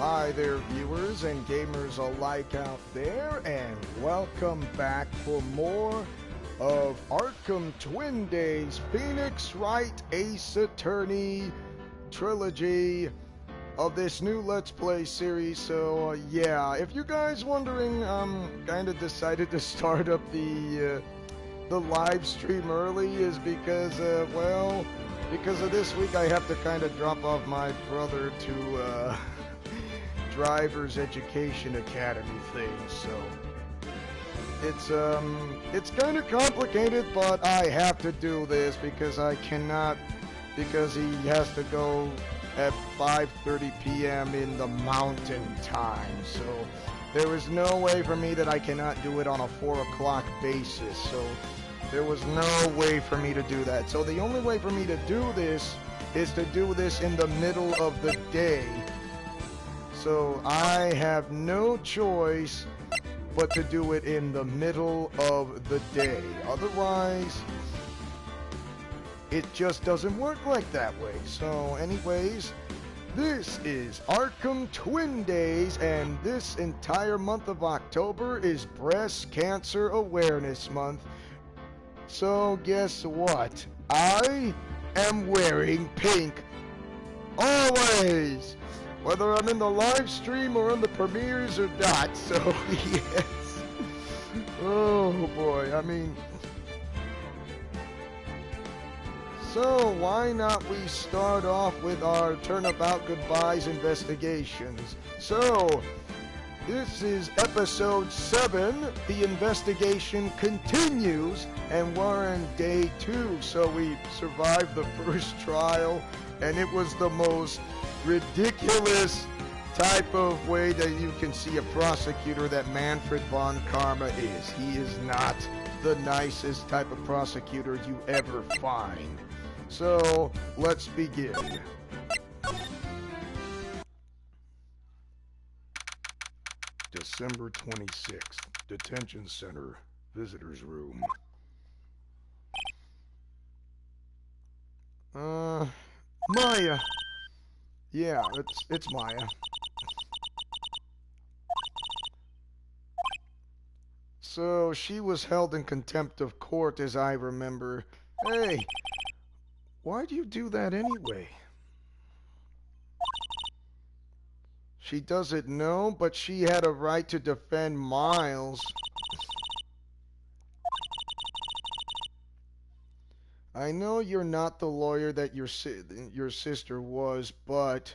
Hi there, viewers and gamers alike out there, and welcome back for more of Arkham Twin Days Phoenix Wright Ace Attorney Trilogy of this new Let's Play series. So, yeah, if you guys wondering, kind of decided to start up the live stream early is because, well, because of this week I have to kind of drop off my brother to, Driver's Education Academy thing, so it's kind of complicated, but I have to do this because I cannot, because he has to go at 5:30 p.m. in the mountain time, so there is no way for me that I cannot do it on a 4 o'clock basis, so there was no way for me to do that. So the only way for me to do this is to do this in the middle of the day. So I have no choice but to do it in the middle of the day. Otherwise, it just doesn't work like that way. So anyways, this is Arkham Twin Days, and this entire month of October is Breast Cancer Awareness Month. So guess what? I am wearing pink always, whether I'm in the live stream or in the premieres or not. So yes. Oh boy, I mean, so why not we start off with our Turnabout Goodbyes investigations. So this is episode 7. The investigation continues, and we're in day 2. So we survived the first trial, and it was the most ridiculous type of way that you can see a prosecutor that Manfred von Karma is. He is not the nicest type of prosecutor you ever find. So let's begin. December 26th, Detention Center, Visitors Room. Maya. Yeah, it's Maya. So she was held in contempt of court, as I remember. Hey, why do you do that anyway? She doesn't know, but she had a right to defend Miles. I know you're not the lawyer that your sister was, but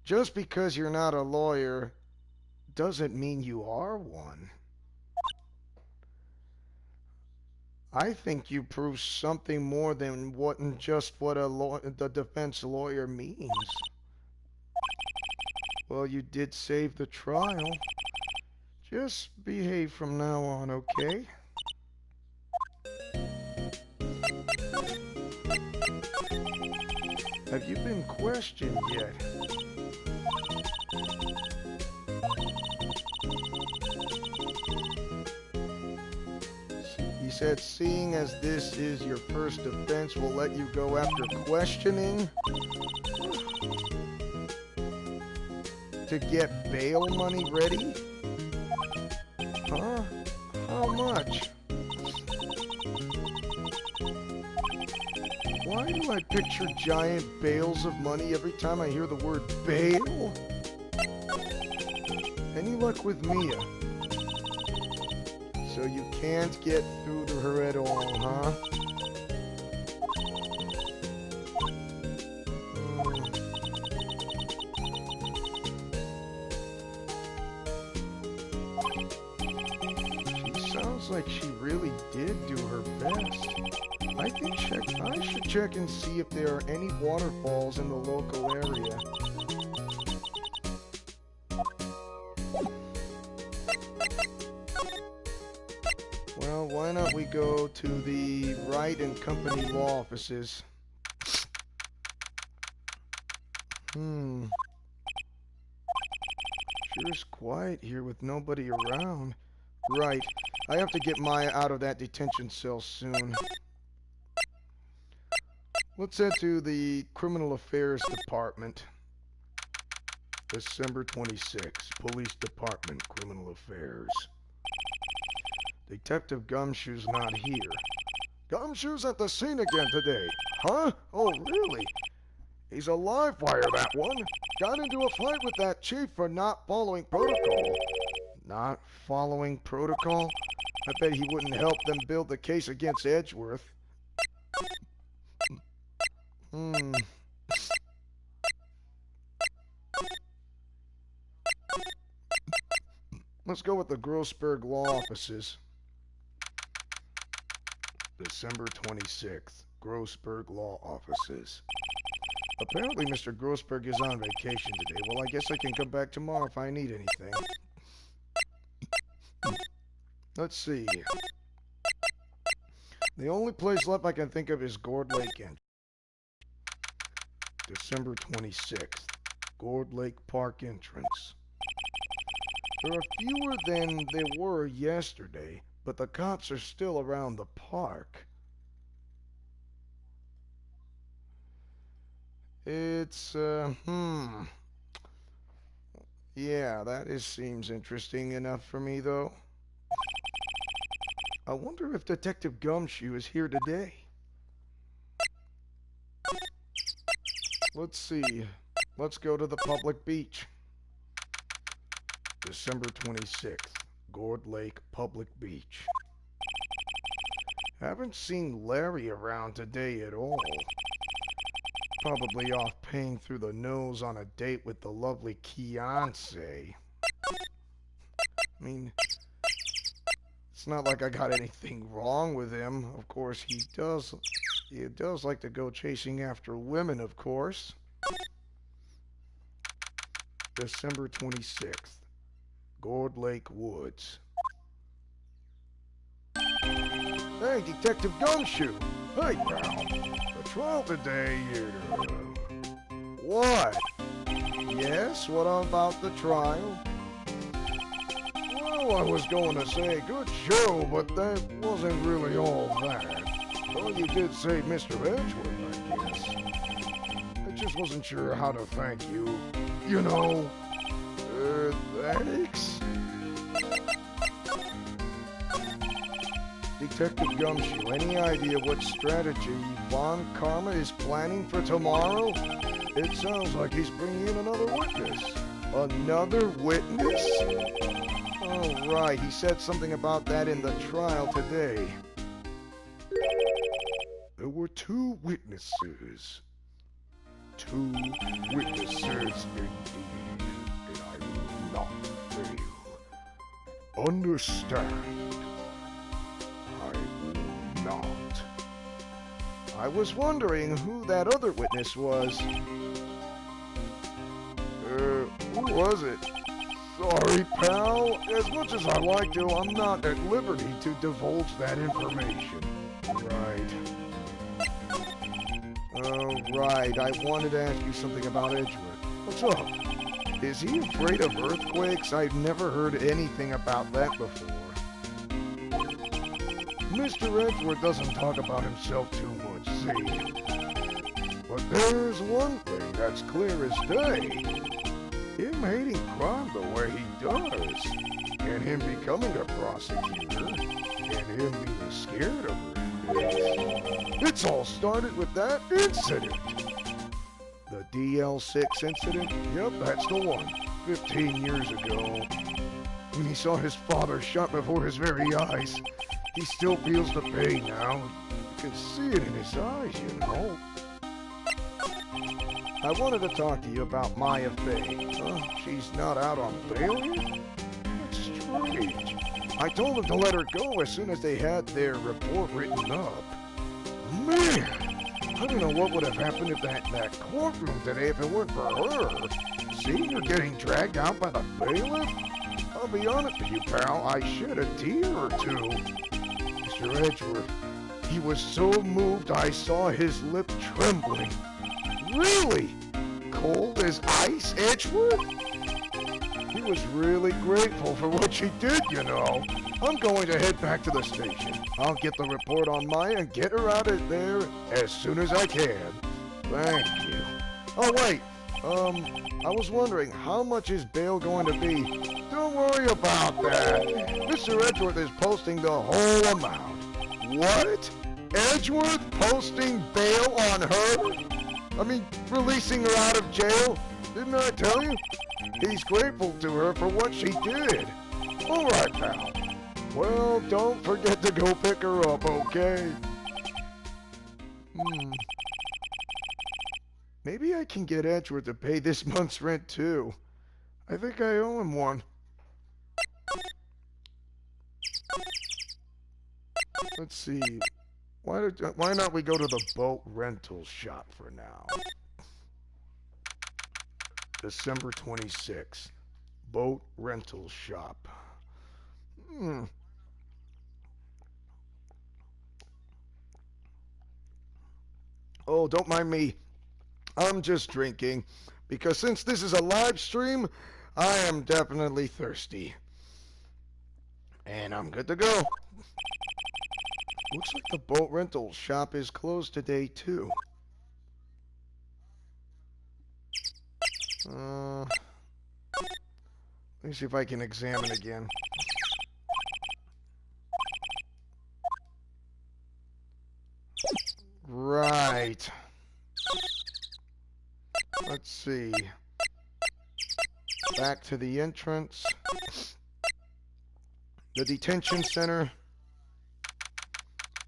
just because you're not a lawyer doesn't mean you are one. I think you proved something more than just what the defense lawyer means. Well, you did save the trial. Just behave from now on, okay? Have you been questioned yet? He said, seeing as this is your first offense, we'll let you go after questioning. To get bail money ready? Huh? How much? Why do I picture giant bales of money every time I hear the word bail? Any luck with Mia? So you can't get through to her at all, huh? She sounds like she really did do her best. I should check and see if there are any waterfalls in the local area. Well, why not we go to the Wright and Company law offices? Sure is quiet here with nobody around. Right. I have to get Maya out of that detention cell soon. Let's head to the Criminal Affairs Department. December 26th, Police Department, Criminal Affairs. Detective Gumshoe's not here. Gumshoe's at the scene again today. Huh? Oh, really? He's a live wire, that one. Got into a fight with that chief for not following protocol. Not following protocol? I bet he wouldn't help them build the case against Edgeworth. Let's go with the Grossberg Law Offices. December 26th, Grossberg Law Offices. Apparently Mr. Grossberg is on vacation today. Well, I guess I can come back tomorrow if I need anything. Let's see. The only place left I can think of is Gourd Lake Entrance. December 26th, Gourd Lake Park Entrance. There are fewer than there were yesterday, but the cops are still around the park. It's, yeah, that seems interesting enough for me, though. I wonder if Detective Gumshoe is here today. Let's see. Let's go to the public beach. December 26th, Gourd Lake Public Beach. Haven't seen Larry around today at all. Probably off paying through the nose on a date with the lovely Keonce. I mean, it's not like I got anything wrong with him. Of course, he does like to go chasing after women, of course. December 26th, Gourd Lake Woods. Hey, Detective Gumshoe! Hey, pal. The trial today, What? Yes, what about the trial? Well, I was going to say good show, but that wasn't really all that. Well, you did say Mr. Edgeworth, I guess. I just wasn't sure how to thank you. You know, thanks? Detective Gumshoe, any idea what strategy Von Karma is planning for tomorrow? It sounds like he's bringing in another witness. Another witness? Oh, right. He said something about that in the trial today. There were two witnesses. Two witnesses indeed. And I will not fail. Understand. Not. I was wondering who that other witness was. Who was it? Sorry, pal. As much as I like to, I'm not at liberty to divulge that information. Right. Right. I wanted to ask you something about Edgeworth. What's up? Is he afraid of earthquakes? I've never heard anything about that before. Mr. Edgeworth doesn't talk about himself too much, see? But there's one thing that's clear as day. Him hating crime the way he does, and him becoming a prosecutor, and him being scared of her. It's all started with that incident. The DL6 incident? Yep, that's the one. 15 years ago. When he saw his father shot before his very eyes. He still feels the pain now. You can see it in his eyes, you know. I wanted to talk to you about Maya Fey. She's not out on bail yet? That's strange. I told them to let her go as soon as they had their report written up. Man, I don't know what would have happened if that courtroom today if it weren't for her. Seeing her getting dragged out by the bailiff? I'll be honest with you, pal, I shed a tear or two. Mr. Edgeworth, he was so moved I saw his lip trembling. Really? Cold as ice, Edgeworth? He was really grateful for what she did, you know. I'm going to head back to the station. I'll get the report on Maya and get her out of there as soon as I can. Thank you. Oh, wait. I was wondering, how much is bail going to be? Don't worry about that. Mr. Edgeworth is posting the whole amount. What? Edgeworth posting bail on her? I mean, releasing her out of jail? Didn't I tell you? He's grateful to her for what she did. All right, pal. Well, don't forget to go pick her up, okay? Maybe I can get Edgeworth to pay this month's rent, too. I think I owe him one. Let's see. Why not we go to the boat rental shop for now? December 26th. Boat rental shop. Oh, don't mind me. I'm just drinking, because since this is a live stream, I am definitely thirsty. And I'm good to go. Looks like the boat rental shop is closed today, too. Let me see if I can examine again. Right. Let's see. Back to the entrance. The detention center.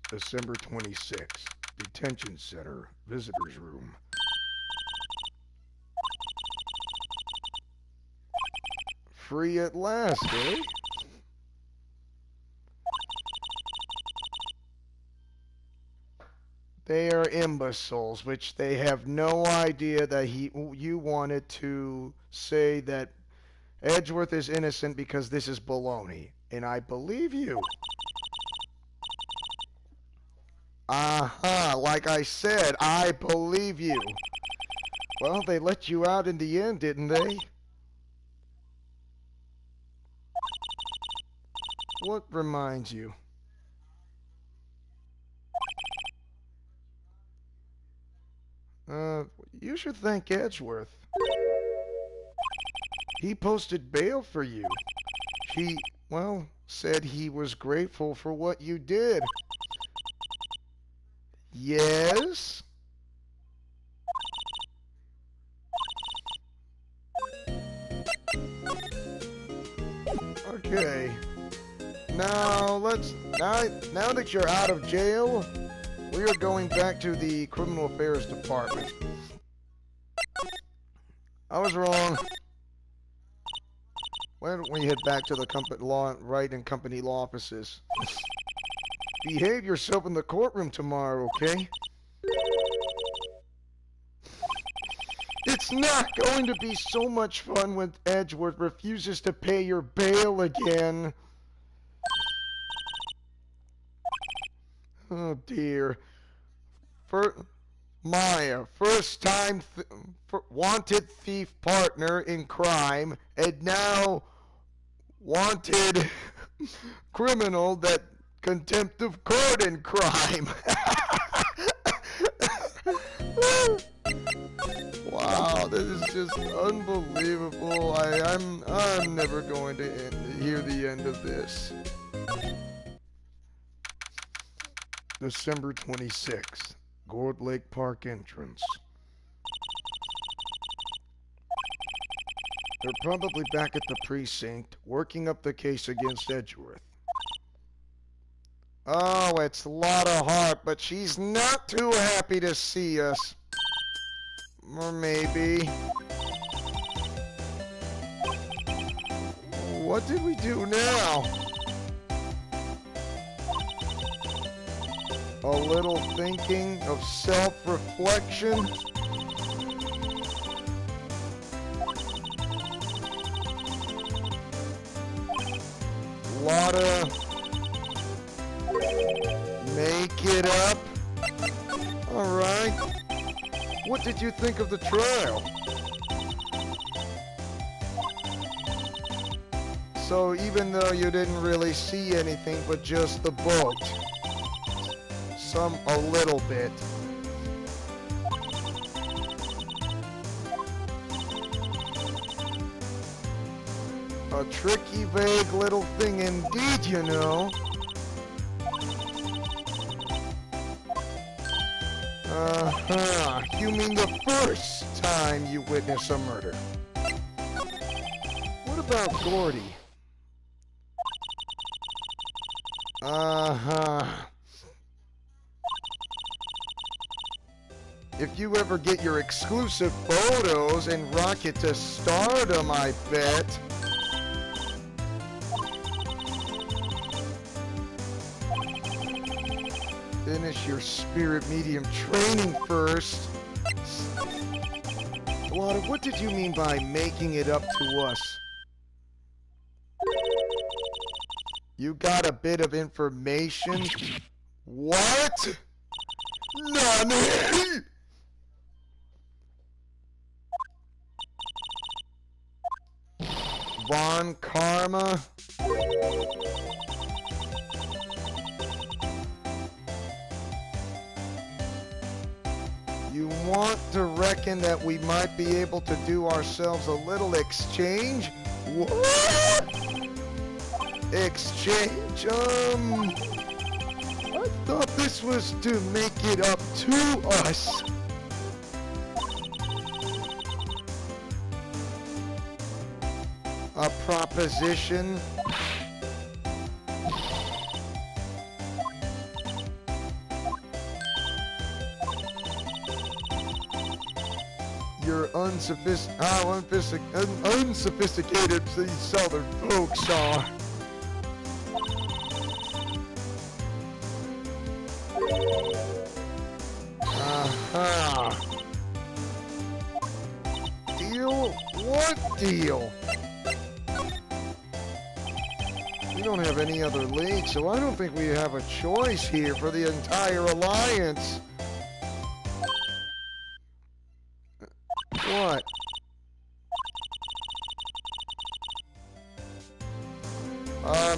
December 26th. Detention center. Visitors room. Free at last, eh? They are imbeciles, which they have no idea that you wanted to say that Edgeworth is innocent because this is baloney. And I believe you. Like I said, I believe you. Well, they let you out in the end, didn't they? What reminds you? You should thank Edgeworth. He posted bail for you. He, well, said he was grateful for what you did. Yes? Okay. Now now that you're out of jail, we are going back to the Criminal Affairs Department. I was wrong. Why don't we head back to the Wright and Company law offices? Behave yourself in the courtroom tomorrow, okay? It's not going to be so much fun when Edgeworth refuses to pay your bail again. Oh dear. Maya, first-time wanted thief partner in crime, and now wanted criminal that contempt of court in crime. Wow, this is just unbelievable. I'm never going to hear the end of this. December 26th, Gourd Lake Park entrance. They're probably back at the precinct, working up the case against Edgeworth. Oh, it's Lotta Hart, but she's not too happy to see us. Or maybe. What did we do now? A little thinking of self-reflection. Lotta, make it up. All right. What did you think of the trial? So even though you didn't really see anything but just the boat, a little bit. A tricky, vague little thing indeed, you know. Uh-huh. You mean the first time you witness a murder? What about Gordy? Uh-huh. If you ever get your exclusive photos and rocket to stardom, I bet. Finish your spirit medium training first. Water, what did you mean by making it up to us? You got a bit of information? What? Nani? Von Karma? You want to reckon that we might be able to do ourselves a little exchange? What? Exchange? I thought this was to make it up to us. A proposition? You're unsophisticated these southern folks are. Uh-huh. Deal? What deal? We don't have any other league, so I don't think we have a choice here for the entire alliance. What?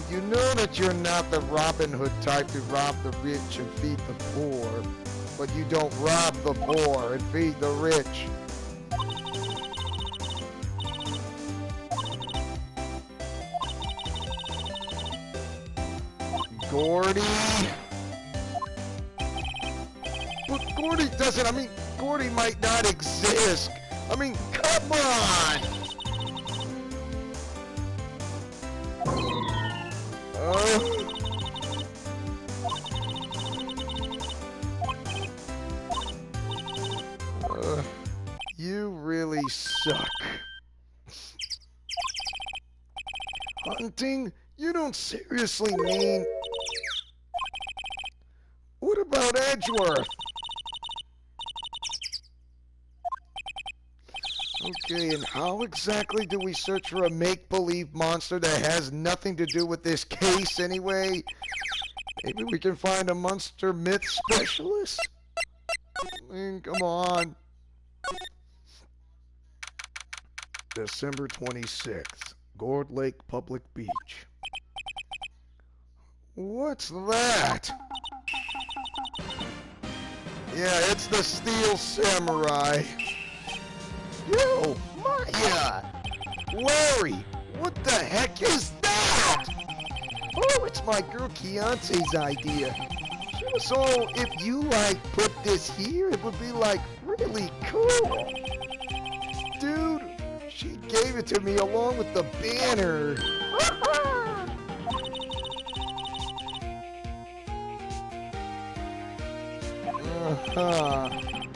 You know that you're not the Robin Hood type to rob the rich and feed the poor, but you don't rob the poor and feed the rich. Gordy? But Gordy doesn't, I mean, Gordy might not exist. I mean, come on! You really suck. Hunting? You don't seriously mean... What about Edgeworth? Okay, and how exactly do we search for a make-believe monster that has nothing to do with this case anyway? Maybe we can find a monster myth specialist? I mean, come on. December 26th, Gourd Lake Public Beach. What's that? Yeah, it's the Steel Samurai. Yo, Maya! Larry, what the heck is that? Oh, it's my girl Keontae's idea. So if you like put this here, it would be like really cool. Dude, she gave it to me along with the banner.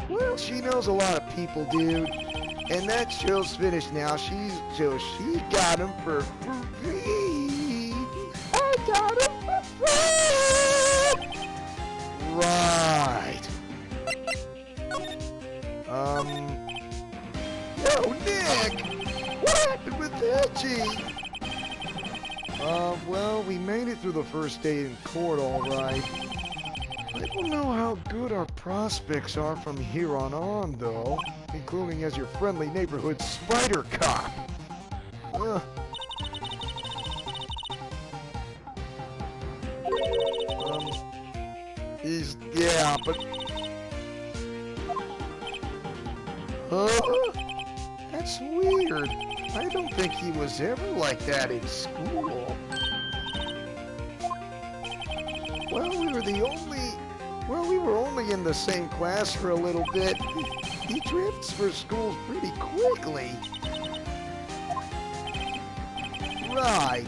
Well, she knows a lot of people, dude. And that show's finished now. She got him for free. I got him for free. Right. Yo, Nick, what happened with Edgy? Well, we made it through the first day in court, all right. I don't know how good our prospects are from here on, though, including as your friendly neighborhood spider cop. Yeah, but... Huh? That's weird. I don't think he was ever like that in school. Well, we were only in the same class for a little bit. He drifts for schools pretty quickly. Right.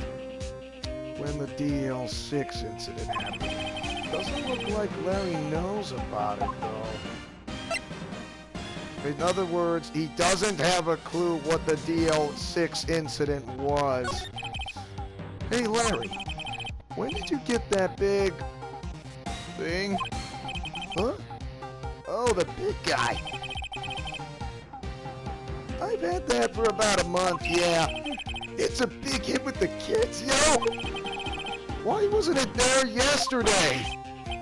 When the DL6 incident happened. Doesn't look like Larry knows about it, though. In other words, he doesn't have a clue what the DL6 incident was. Hey, Larry, when did you get that big thing? Huh? Oh, the big guy. I've had that for about a month, yeah. It's a big hit with the kids, yo! Why wasn't it there yesterday?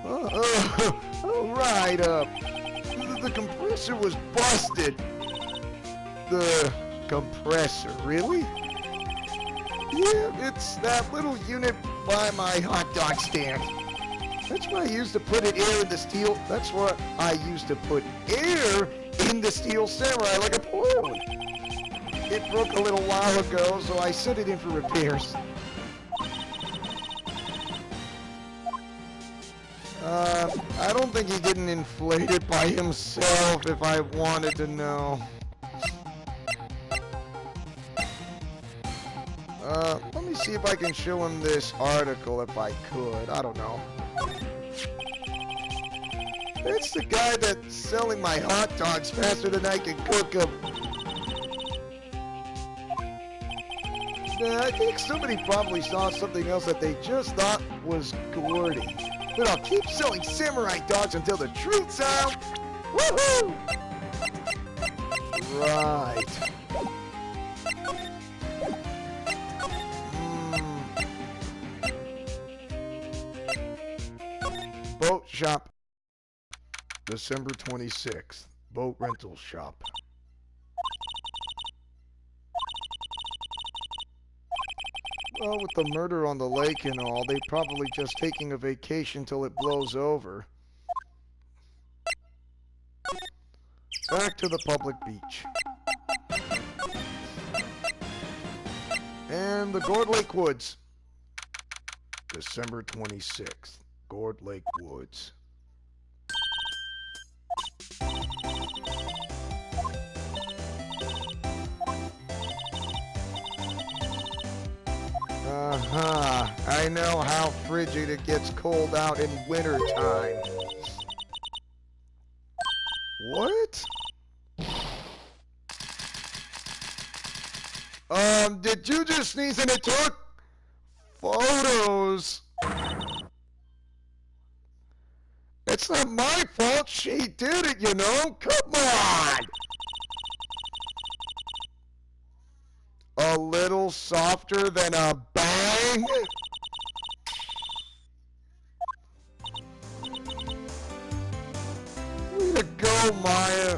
Right, the compressor was busted. The compressor, really? Yeah, it's that little unit by my hot dog stand. That's why I used to put air in the steel. That's what I used to put air in the Steel Samurai like a balloon. It broke a little while ago, so I sent it in for repairs. I don't think he didn't inflate it by himself, if I wanted to know. Let me see if I can show him this article if I could. I don't know. It's the guy that's selling my hot dogs faster than I can cook them. I think somebody probably saw something else that they just thought was Gordy. But I'll keep selling samurai dogs until the truth's out. Woohoo! Right. Boat shop. December 26th. Boat rental shop. Well, with the murder on the lake and all, they probably just taking a vacation till it blows over. Back to the public beach. And the Gourd Lake Woods. December 26th. Gourd Lake Woods. I know how frigid it gets cold out in winter time. What? Did you just sneeze and it took photos? It's not my fault. She did it, you know. Come on. A little softer than a bang? Way to go, Maya.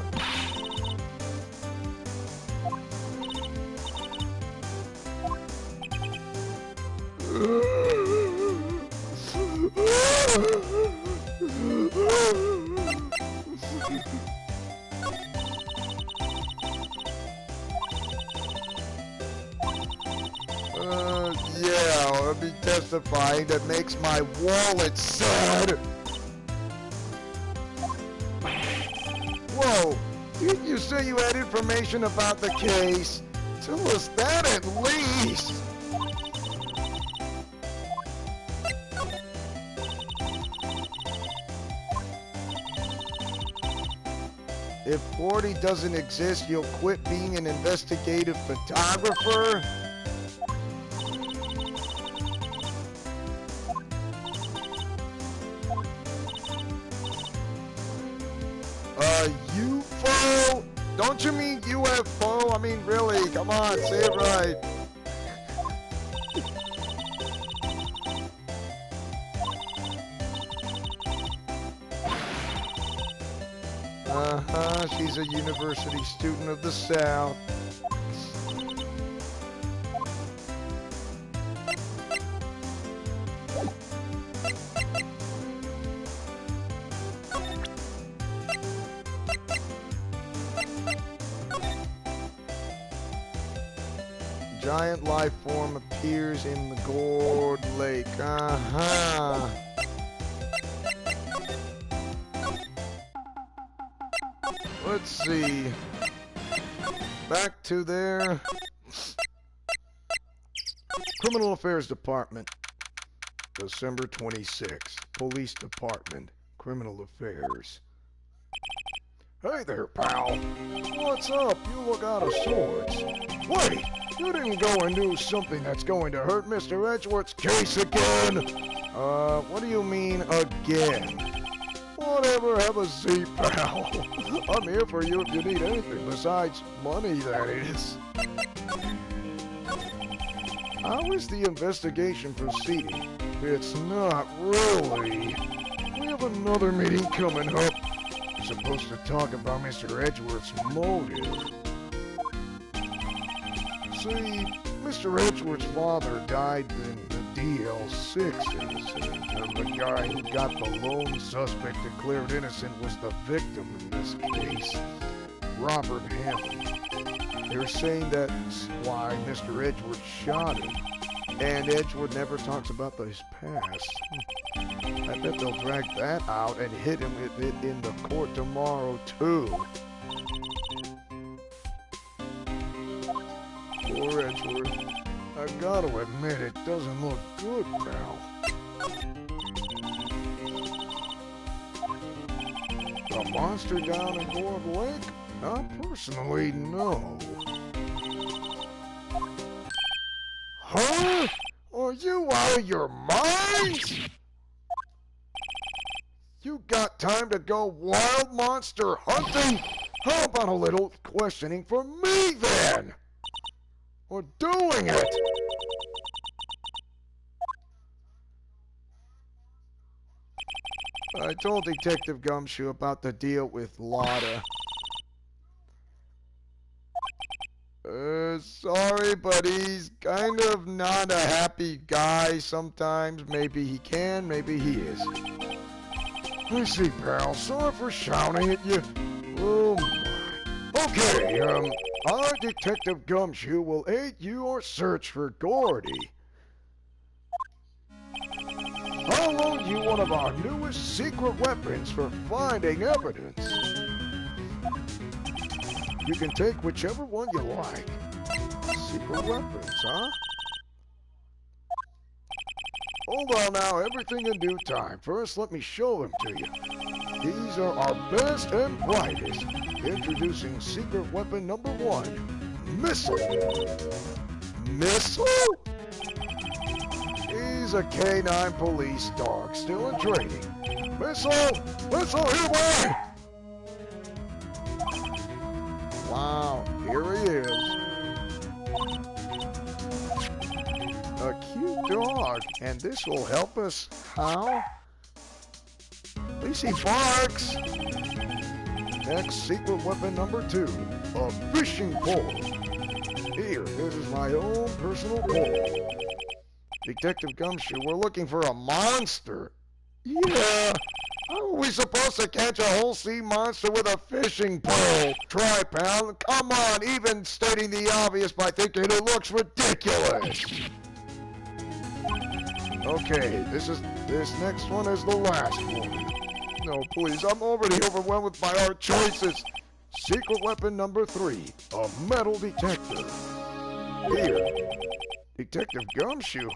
Yeah, I'll be testifying that makes my wallet sad. Whoa, didn't you say you had information about the case? Tell us that at least. If Gordy doesn't exist, you'll quit being an investigative photographer? UFO? Don't you mean UFO? I mean, really, come on, say it right. She's a university student of the South. giant life form appears in the gourd lake. Uh-huh. Let's see. Back to there. Criminal Affairs Department. December 26th. Police Department. Criminal Affairs. Hey there, pal. What's up? You look out of sorts. Wait, you didn't go and do something that's going to hurt Mr. Edgeworth's case again? What do you mean, again? Whatever, have a seat, pal. I'm here for you if you need anything besides money, that is. How is the investigation proceeding? It's not really. We have another meeting coming up. We're supposed to talk about Mr. Edgeworth's motive. See, Mr. Edgeworth's father died in the DL6 incident, and the guy who got the lone suspect declared innocent was the victim in this case, Robert Hammond. They're saying that's why Mr. Edgeworth shot him, and Edgeworth never talks about his past. I bet they'll drag that out and hit him with it in the court tomorrow, too. Poor Edgeworth. I gotta admit, it doesn't look good, pal. The monster down in Gourd Lake? I personally, no. Huh? Are you out of your minds? You got time to go wild monster hunting? How about a little questioning for me, then? Or doing it? I told Detective Gumshoe about the deal with Lotta. Sorry, but he's kind of not a happy guy sometimes. Maybe he can, maybe he is. I see, pal. Sorry for shouting at you. Oh, my. Okay, our Detective Gumshoe will aid your search for Gordy. I'll loan you one of our newest secret weapons for finding evidence. You can take whichever one you like. Secret weapons, huh? Hold on now, everything in due time. First, let me show them to you. These are our best and brightest. Introducing secret weapon number 1, Missile. Missile? He's a canine police dog, still in training. Missile! Missile, here, boy! Wow, here he is. A cute dog, and this will help us. How? At least he barks. Next, secret weapon number 2, a fishing pole. Here, this is my own personal pole. Detective Gumshoe, we're looking for a monster. Yeah. How are we supposed to catch a whole sea monster with a fishing pole? Try, pal. Come on, even stating the obvious by thinking it looks ridiculous. Okay, this next one is the last one. No, please, I'm already overwhelmed with my hard choices. Secret weapon number 3, a metal detector. Here, Detective Gumshoe,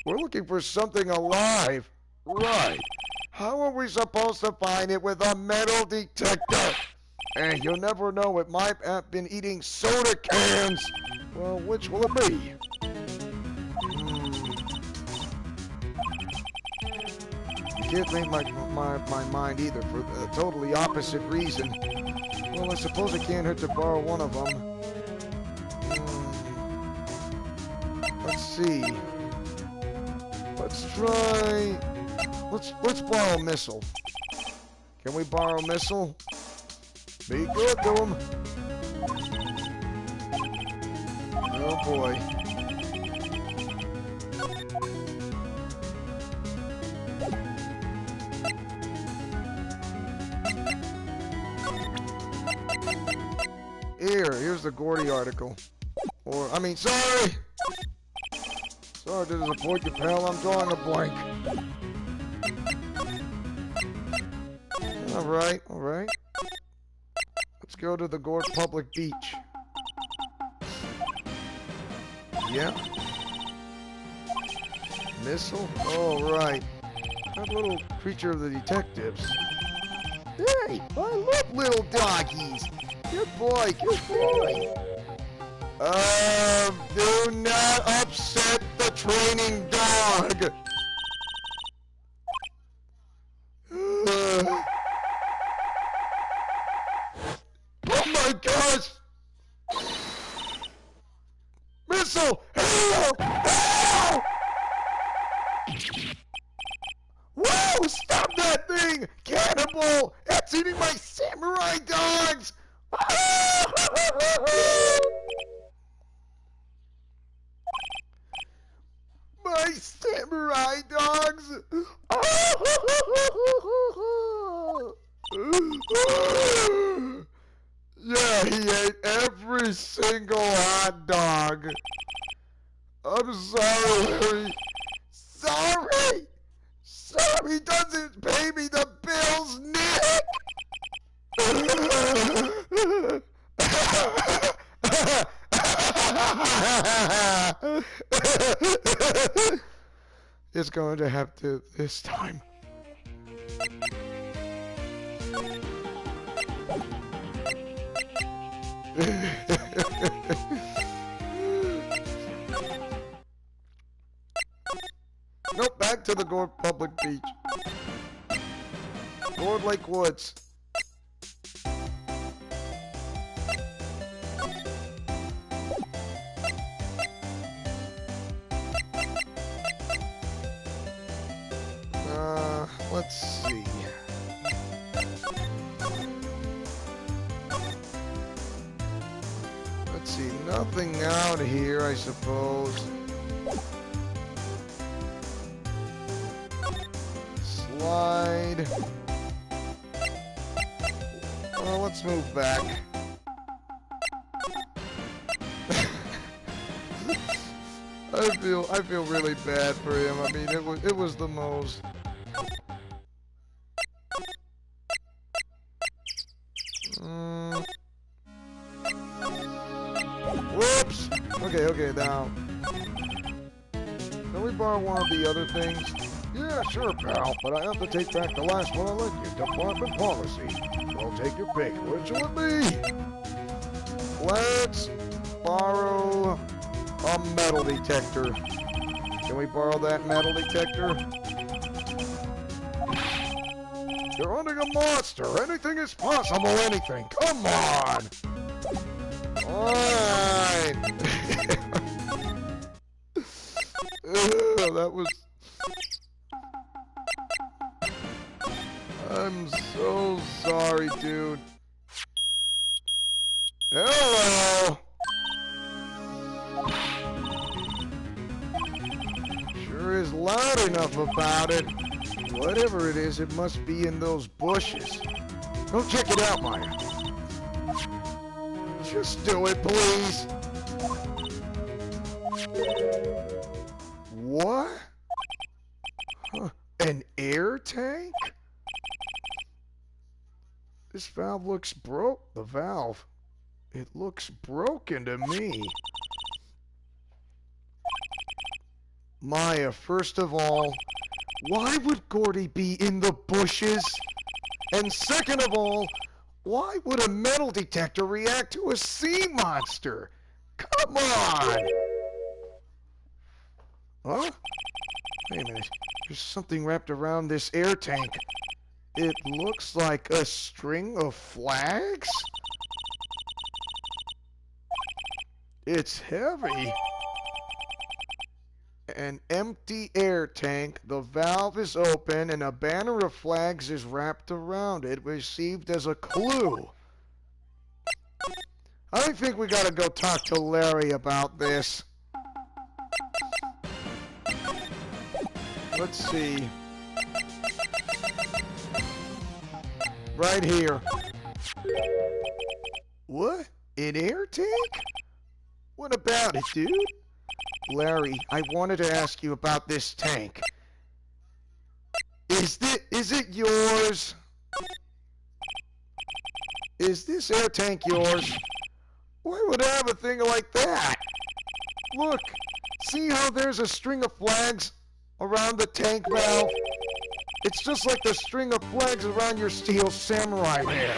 we're looking for something alive. Right. How are we supposed to find it with a metal detector? And you'll never know, it might have been eating soda cans. Well, which will it be? You can't make my mind either for a totally opposite reason. Well, I suppose it can't hurt to borrow one of them. Let's see. Let's try... Let's borrow Missile. Can we borrow Missile? Be good to him. Oh boy. Here's the Gordy article. Sorry. Sorry to disappoint you, pal. I'm drawing a blank. Alright, alright. Let's go to the Gore Public Beach. Yeah. Missile? Alright. That little creature of the detectives. Hey, I love little doggies. Good boy, good boy. Do not upset the training dog. Oh my gosh! Missile! Help! Help! Whoa! Stop that thing! Cannibal! It's eating my samurai dogs! My samurai dogs! Yeah, he ate every single hot dog. I'm sorry, Larry. Sorry! Sorry, he doesn't pay me the bills, Nick! It's going to have to this time. Nope, back to the Gore Public Beach. Gore Lake Woods. Let's see. Let's see, nothing out here, I suppose. Slide. Well, let's move back. I feel really bad for him. I mean, it was the most. Whoops! Okay, now. Can we borrow one of the other things? Yeah, sure, pal, but I have to take back the last one I lent you. Department policy. Well, take your pick. Which will it be? Let's borrow a metal detector. Can we borrow that metal detector? You're hunting a monster. Anything is possible. Anything. Come on. Fine. That was... I'm so sorry, dude. Hello. Sure is loud enough about it. Whatever it is, it must be in those bushes. Go check it out, Maya. Just do it, please. What? Huh. An air tank? This valve looks broke. The valve. It looks broken to me. Maya, first of all, why would Gordy be in the bushes? And second of all, why would a metal detector react to a sea monster? Come on! Huh? Wait a minute. There's something wrapped around this air tank. It looks like a string of flags? It's heavy. An empty air tank, the valve is open, and a banner of flags is wrapped around it, received as a clue. I think we gotta go talk to Larry about this. Let's see. Right here. What? An air tank? What about it, dude? Larry, I wanted to ask you about this tank. Is it yours? Is this air tank yours? Why would I have a thing like that? Look, see how there's a string of flags around the tank valve? It's just like the string of flags around your steel samurai there.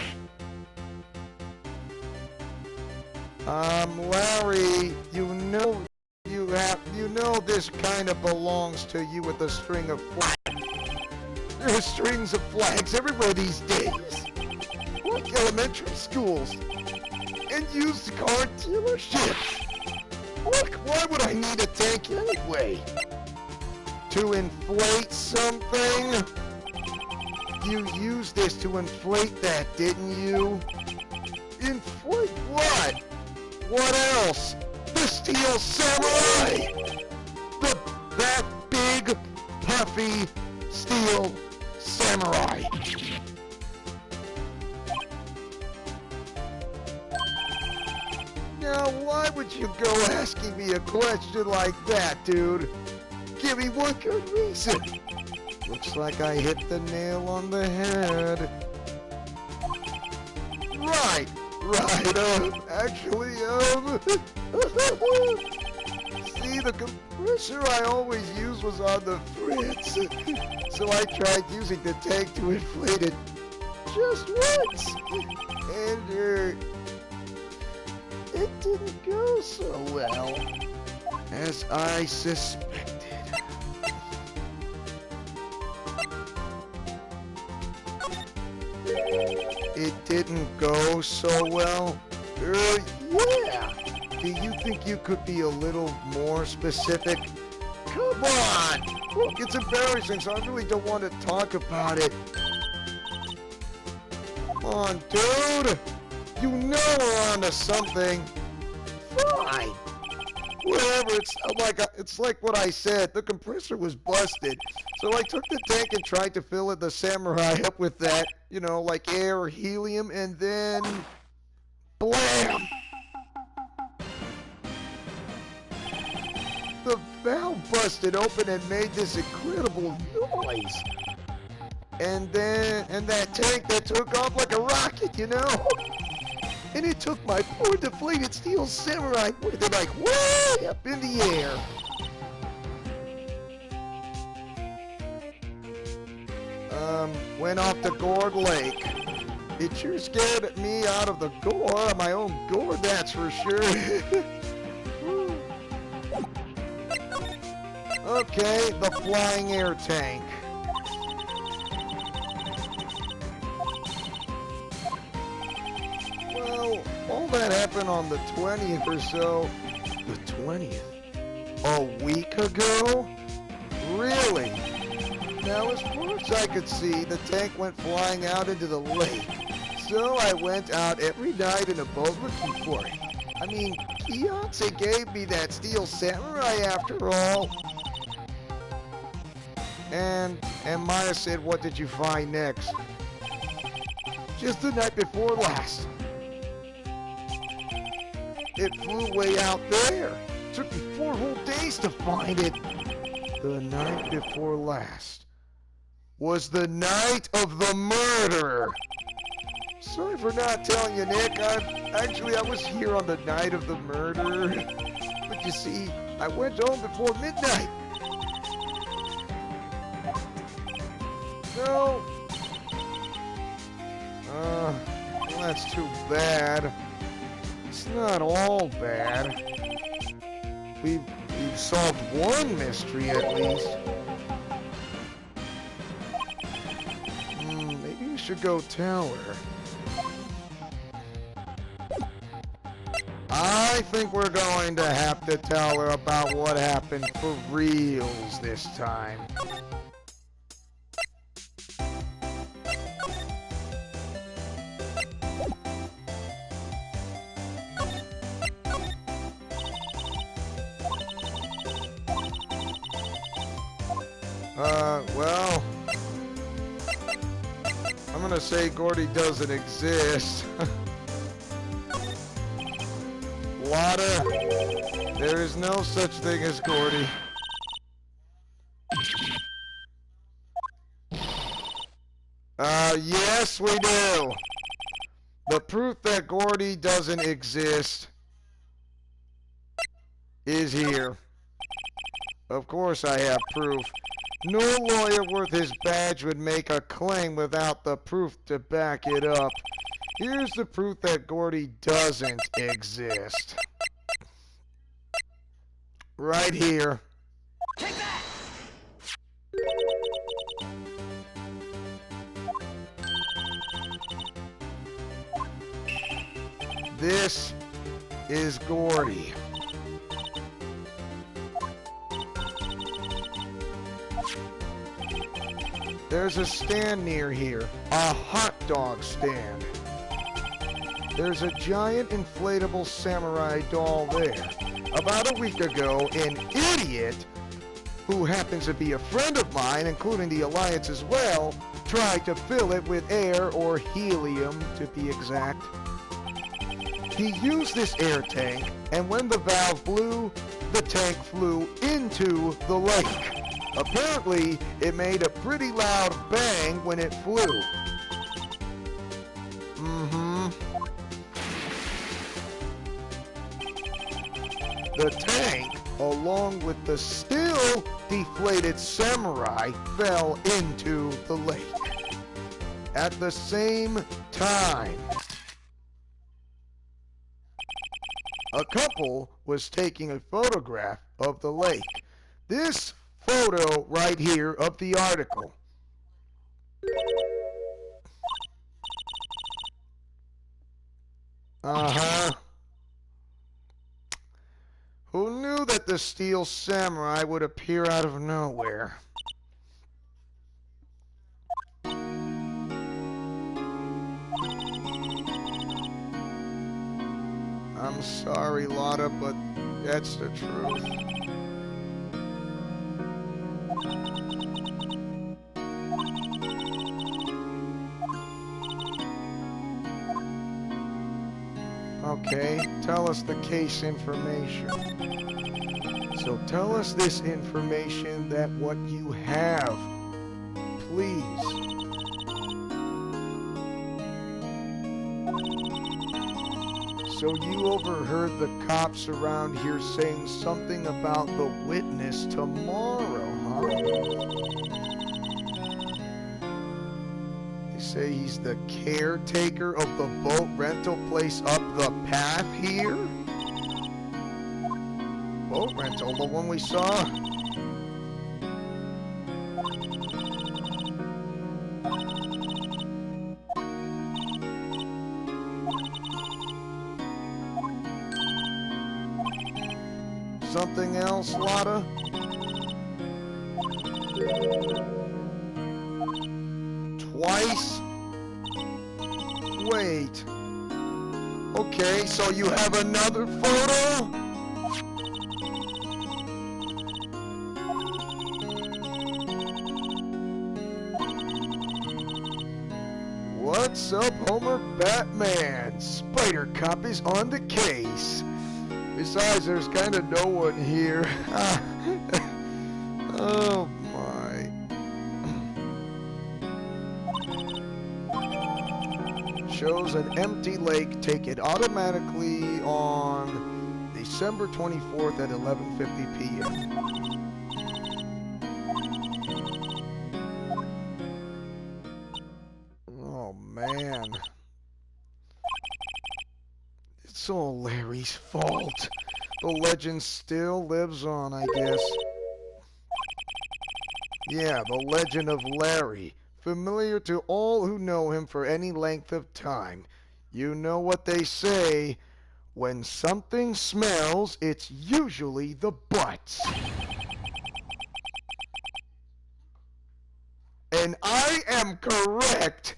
Larry, you know this kind of belongs to you with a string of flags. There are strings of flags everywhere these days. Like elementary schools. And used car dealerships. Look, why would I need a tank anyway? To inflate something? You used this to inflate that, didn't you? Inflate what? What else? The Steel Samurai! That big, puffy Steel Samurai. Now, why would you go asking me a question like that, dude? Give me one good reason. Looks like I hit the nail on the head. Right, actually, see, the compressor I always used was on the fritz, so I tried using the tank to inflate it just once, and, it didn't go so well, as I suspected. It didn't go so well? Yeah. Do you think you could be a little more specific? Come on! Look, it's embarrassing, so I really don't want to talk about it. Come on, dude! You know we're onto something. Fine. Whatever, it's like what I said. The compressor was busted. So I took the tank and tried to fill the samurai up with that, you know, like air or helium, and then... blam! The valve busted open and made this incredible noise. And that tank that took off like a rocket, you know? And it took my poor deflated Steel Samurai with it like way up in the air. Went off to Gourd Lake. It sure scared me out of the gore, my own gore, that's for sure. Okay, the flying air tank. Well, all that happened on the 20th or so. The 20th? A week ago? Really? Now, as far as I could see, the tank went flying out into the lake. So I went out every night in a boat looking for it. I mean, Beyonce gave me that Steel Samurai after all. And Maya said, what did you find next? Just the night before last. It flew way out there. Took me 4 whole days to find it. The night before last was the night of the murder. Sorry for not telling you, Nick. I was here on the night of the murder. But you see, I went home before midnight. No. Well, that's too bad. It's not all bad. We've solved one mystery at least. Maybe you should go tell her. I think we're going to have to tell her about what happened for reals this time. Well, I'm gonna say Gordy doesn't exist. Lotta, there is no such thing as Gordy. Yes, we do. The proof that Gordy doesn't exist is here. Of course I have proof. No lawyer worth his badge would make a claim without the proof to back it up. Here's the proof that Gordy doesn't exist. Right here. Take that! This is Gordy. There's a stand near here, a hot dog stand. There's a giant inflatable samurai doll there. About a week ago, an idiot, who happens to be a friend of mine, including the Alliance as well, tried to fill it with air, or helium to be exact. He used this air tank, and when the valve blew, the tank flew into the lake. Apparently, it made a pretty loud bang when it flew. The tank, along with the still deflated samurai, fell into the lake at the same time. A couple was taking a photograph of the lake. This photo right here of the article. Who knew that the steel samurai would appear out of nowhere? I'm sorry, Lotta, but that's the truth. Okay, tell us the case information. So tell us this information, that what you have, please. So you overheard the cops around here saying something about the witness tomorrow, huh? They say he's the caretaker of the boat rental place up the path here? Boat rental, the one we saw? Something else, Lotta? Twice? Wait. Okay, so you have another photo? What's up, Homer Batman? Spider Cop is on the case. Besides, there's kind of no one here. Oh my. Shows an empty lake. Take it automatically on December 24th at 11:50 p.m. Oh man. It's all Larry's fault. The legend still lives on, I guess. Yeah, the legend of Larry. Familiar to all who know him for any length of time. You know what they say. When something smells, it's usually the butts. And I am correct.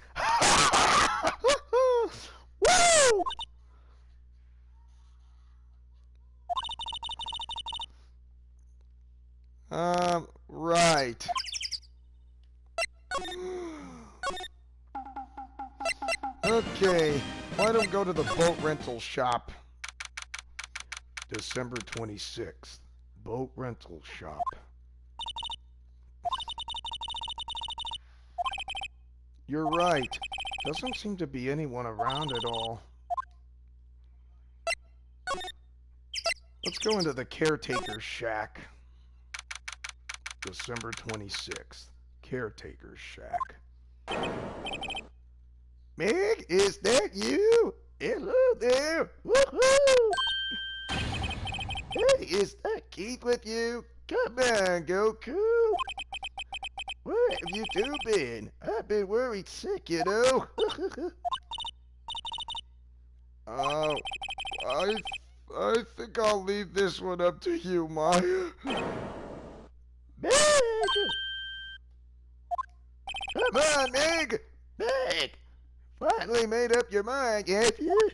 Woo! Right. Okay, why don't go to the boat rental shop? December 26th. Boat rental shop. You're right. Doesn't seem to be anyone around at all. Let's go into the caretaker's shack. December 26th. Caretaker's shack. Meg, is that you? Hello there. Woohoo! Hey, is that Keith with you? Come on, Goku. Where have you two been? I've been worried sick, you know. I think I'll leave this one up to you, Maya. Meg! Come on, Meg! Meg! Finally made up your mind, have you?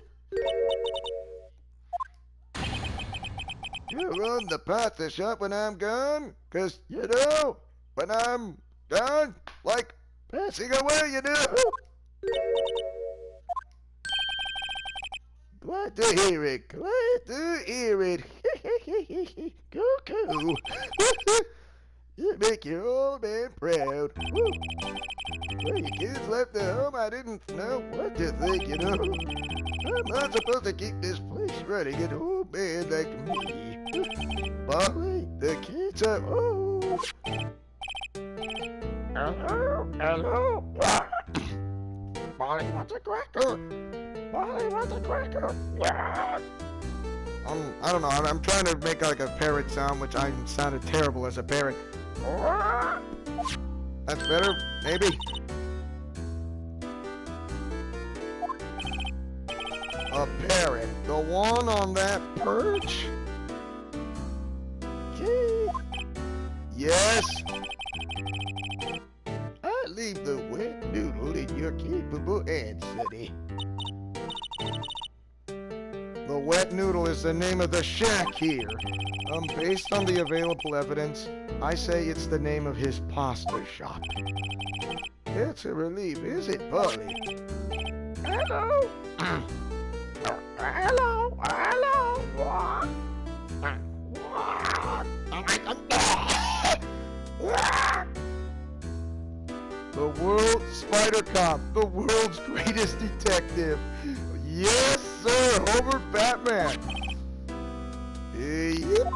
You run the pasta shop when I'm gone? 'Cause, you know, when I'm gone, like passing away, you know? Glad to hear it. Glad to hear it. Goku. You make your old man proud. Woo. When your kids left the home, I didn't know what to think, you know. I'm not supposed to keep this place running, an old man like me. Molly, the kids are old. Hello, hello. Molly wants a cracker. Molly wants a cracker. I don't know. I'm trying to make like a parrot sound, which I sounded terrible as a parrot. That's better, maybe. A parrot. The one on that perch? Keith? Yes? I leave the wet noodle in your capable hands, Sonny. The wet noodle is the name of the shack here. Based on the available evidence, I say it's the name of his pasta shop. It's a relief, is it, Polly? Hello? Hello? Hello? The world's Spider Cop, the world's greatest detective. Yes, sir, Homer Batman. Yep.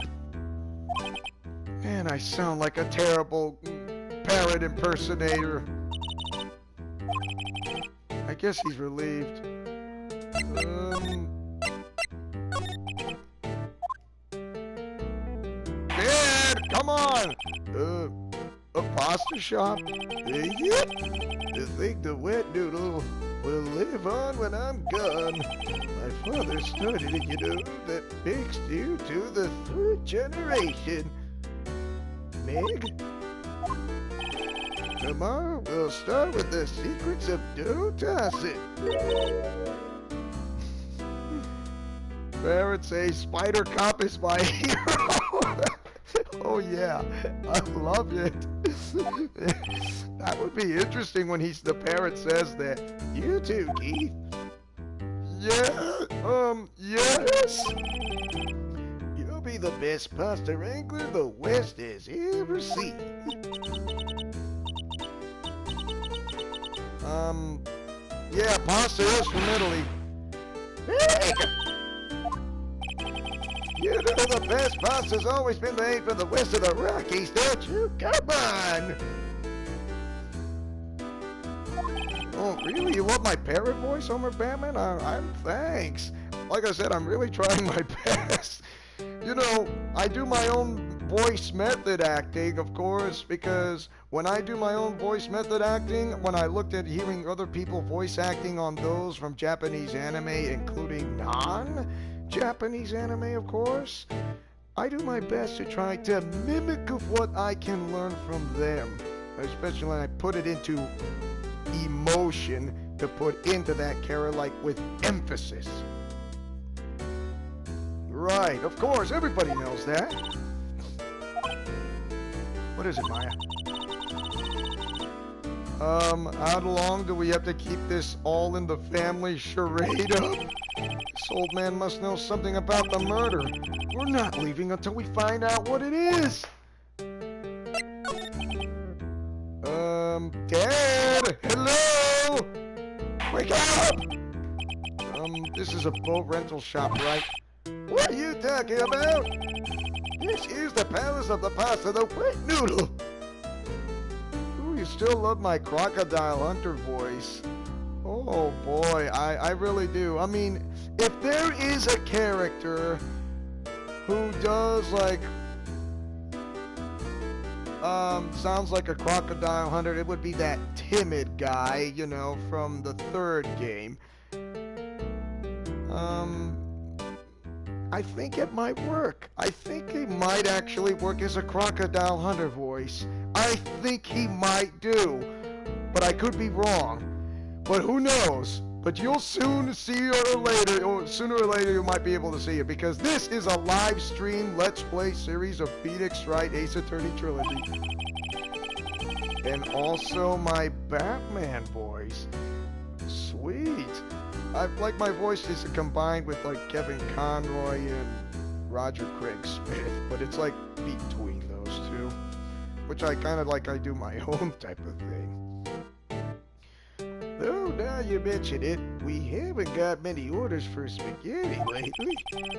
Man, I sound like a terrible parrot impersonator. I guess he's relieved. Dad, come on! A pasta shop? Yep. To think the wet noodle will live on when I'm gone. My father started it, you know, that makes you to the third generation. Meg? Tomorrow we'll start with the secrets of dough tossing. Parents say Spider Cop is my hero. Oh yeah, I love it. That would be interesting when the parrot says that. You too, Keith. Yeah, yes. You'll be the best pasta wrangler the West has ever seen. Yeah, pasta is from Italy. Hey! You know the best pasta's always been made from the west of the Rockies, don't you? Come on! Oh, really? You want my parrot voice, Homer Batman? I'm thanks. Like I said, I'm really trying my best. You know, I do my own voice method acting, of course, because when I do my own voice method acting, when I looked at hearing other people voice acting on those from Japanese anime, including non-Japanese anime, of course, I do my best to try to mimic of what I can learn from them, especially when I put it into emotion to put into that character, like with emphasis. Right, of course, everybody knows that. What is it, Maya? How long do we have to keep this all in the family charade up? This old man must know something about the murder. We're not leaving until we find out what it is. Dad? Hello? Wake up! This is a boat rental shop, right? What are you talking about? This is the palace of the pasta, the wet noodle. Ooh, you still love my crocodile hunter voice. Oh boy, I really do. I mean, if there is a character who does like sounds like a crocodile hunter, it would be that timid guy, you know, from the third game. I think it might work. I think he might actually work as a crocodile hunter voice. I think he might do, but I could be wrong. But who knows? But you'll soon see or later, or sooner or later you might be able to see it, because this is a live stream Let's Play series of Phoenix Wright Ace Attorney Trilogy. And also my Batman voice. Sweet. I like my voice is combined with like Kevin Conroy and Roger Craig Smith, but it's like between those two, which I kind of like. I do my own type of thing. Oh, now you mention it, we haven't got many orders for spaghetti lately.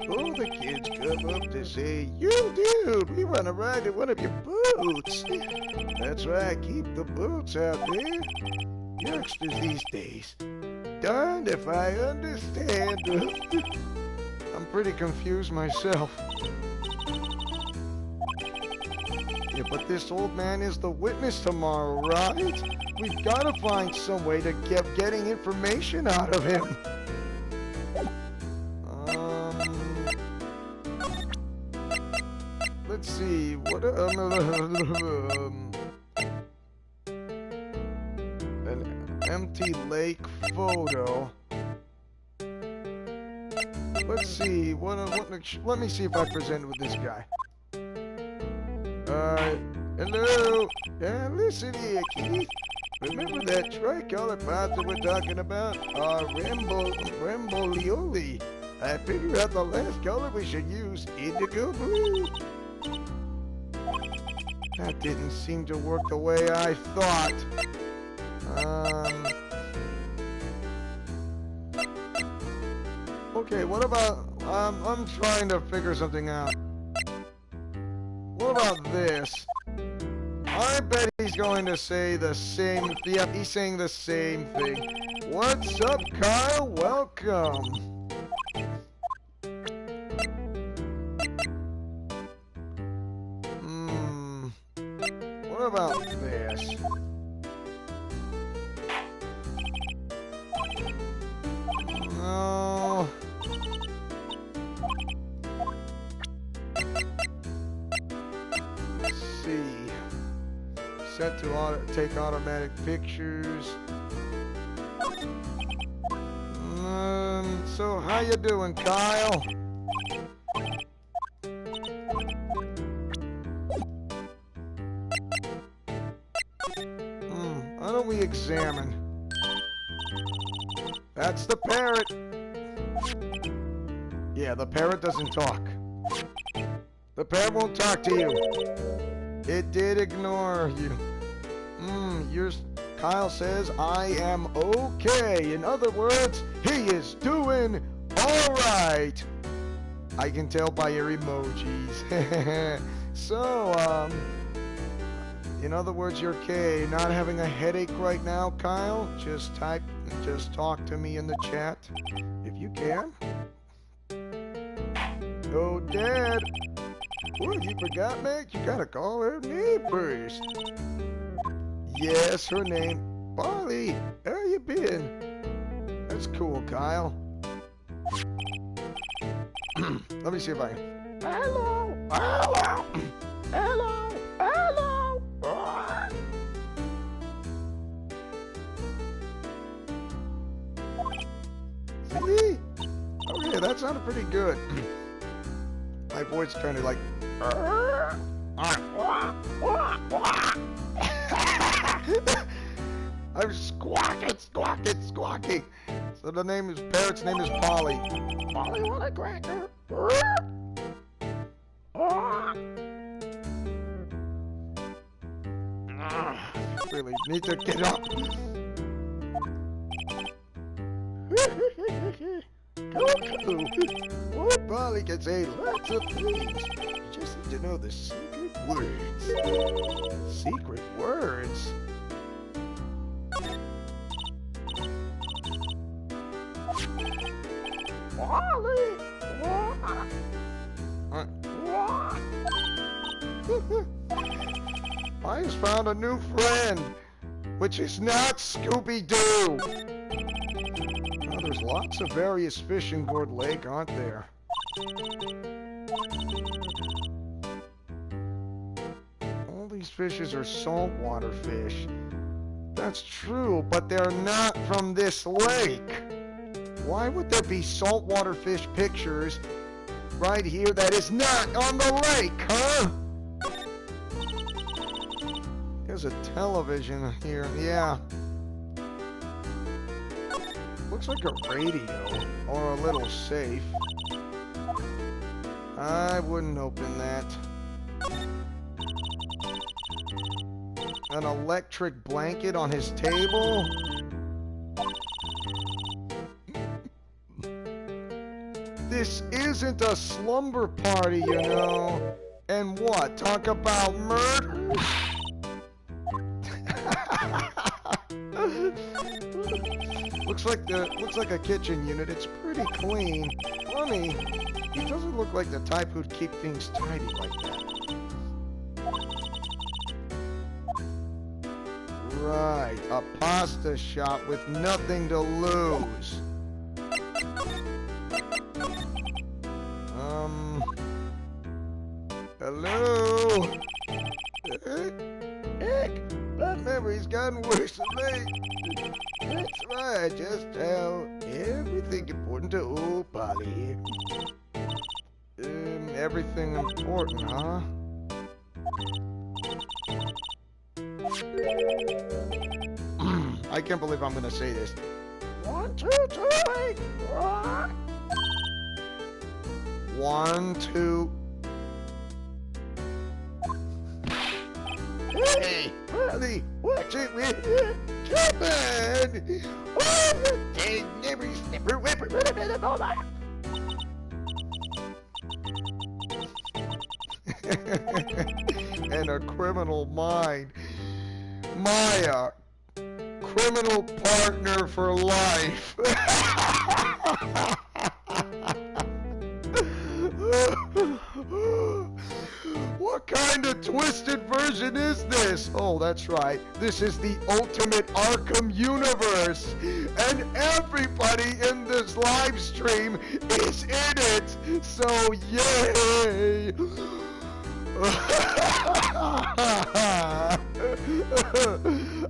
All the kids come up to say, "You dude, we want to ride in one of your boats." That's right, keep the boats out there. Youngsters these days. Darned if I understand. I'm pretty confused myself. Yeah, but this old man is the witness tomorrow, right? We've got to find some way to get getting information out of him. Let's see. What? An empty lake photo. Let's see. Let me see if I present with this guy. Hello. Listen here, Keith. Remember that tricolor pasta we're talking about? Rambolioli. I figured out the last color we should use, indigo blue. That didn't seem to work the way I thought. Okay, what about... I'm trying to figure something out. What about this? I bet he's going to say the same... Yep, he's saying the same thing. What's up, Kyle? Welcome. What about this? No. Let's see. Set to take automatic pictures. So how you doing, Kyle? Why don't we examine? That's the parrot. Yeah, the parrot doesn't talk. The parrot won't talk to you. It did ignore you. Kyle says, I am okay. In other words, he is doing alright. I can tell by your emojis. So, in other words, you're okay. Not having a headache right now, Kyle? Just talk to me in the chat, if you can. Oh, Dad. What, you forgot, Meg? You gotta call her name first. Yes, her name. Barley, how you been? That's cool, Kyle. Let me see if I can. Hello, hello, hello, hello. See? Oh yeah, that sounded pretty good. My voice kind of like. I'm squawking, squawking, squawking. So the parrot's name is Polly. Polly, want a cracker? Really need to get up. Oh, Polly can say lots of things. You just need to know the secret words. Secret words? Polly! I just found a new friend, which is not Scooby-Doo. Oh, there's lots of various fish in Gourd Lake, aren't there? All these fishes are saltwater fish. That's true, but they're not from this lake. Why would there be saltwater fish pictures right here that is not on the lake, huh? There's a television here, yeah. Looks like a radio or a little safe. I wouldn't open that. An electric blanket on his table? This isn't a slumber party, you know. And what? Talk about murder? Looks like a kitchen unit. It's pretty clean. Funny, he doesn't look like the type who'd keep things tidy like that. Right, a pasta shop with nothing to lose. Hello? Heck, my memory's gotten worse of late. That's right, just how everything important to old Polly. Everything important, huh? I can't believe I'm gonna say this. 1, 2, 3. 1, 2. Hey, Polly, what's it with you? Come on! Oh, dang, never snipper, whipper, and a criminal mind. Maya, criminal partner for life. What kind of twisted version is this? Oh, that's right. This is the ultimate Arkham universe. And everybody in this live stream is in it. So, yay!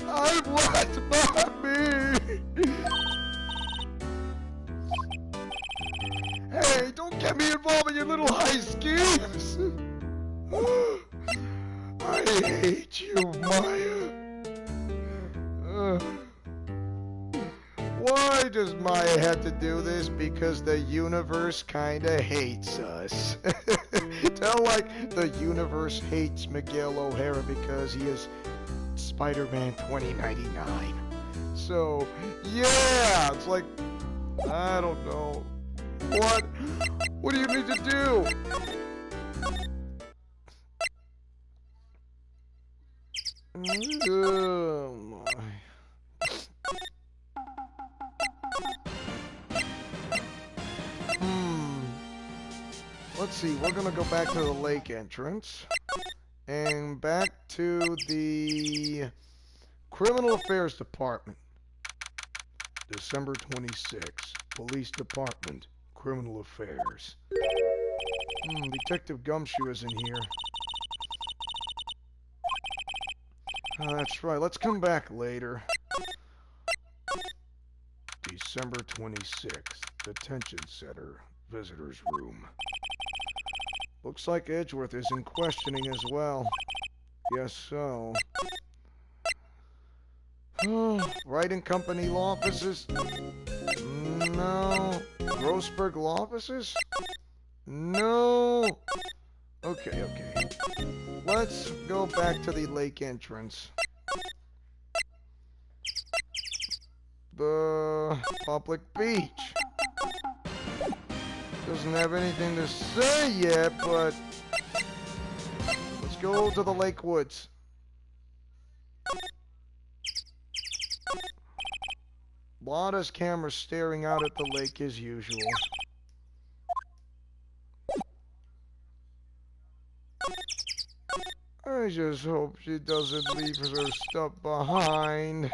I want mommy! Hey, don't get me involved in your little high schemes! I hate you, Maya. Why does Maya have to do this? Because the universe kinda hates us. Tell like the universe hates Miguel O'Hara because he is Spider-Man 2099. So, yeah, it's like, I don't know. What do you need to do? Oh my. Let's see, we're gonna go back to the lake entrance and back to the Criminal Affairs Department. December 26th, Police Department, Criminal Affairs. Detective Gumshoe isn't here. That's right, let's come back later. December 26th, Detention Center, Visitor's Room. Looks like Edgeworth is in questioning as well. Guess so. Wright and Company law offices? No. Grossberg law offices? No. Okay. Let's go back to the lake entrance. The public beach. Doesn't have anything to say yet, but let's go to the lake woods. Lotta's camera staring out at the lake as usual. I just hope she doesn't leave her stuff behind.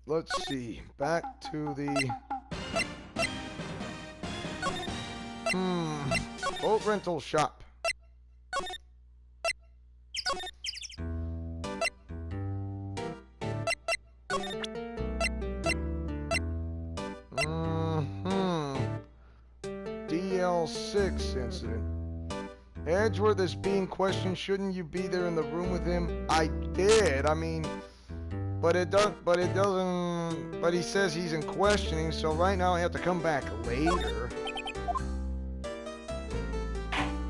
Let's see. Back to the... boat rental shop. DL6 incident. Edgeworth is being questioned. Shouldn't you be there in the room with him? I did. I mean, but he says he's in questioning, so right now I have to come back later.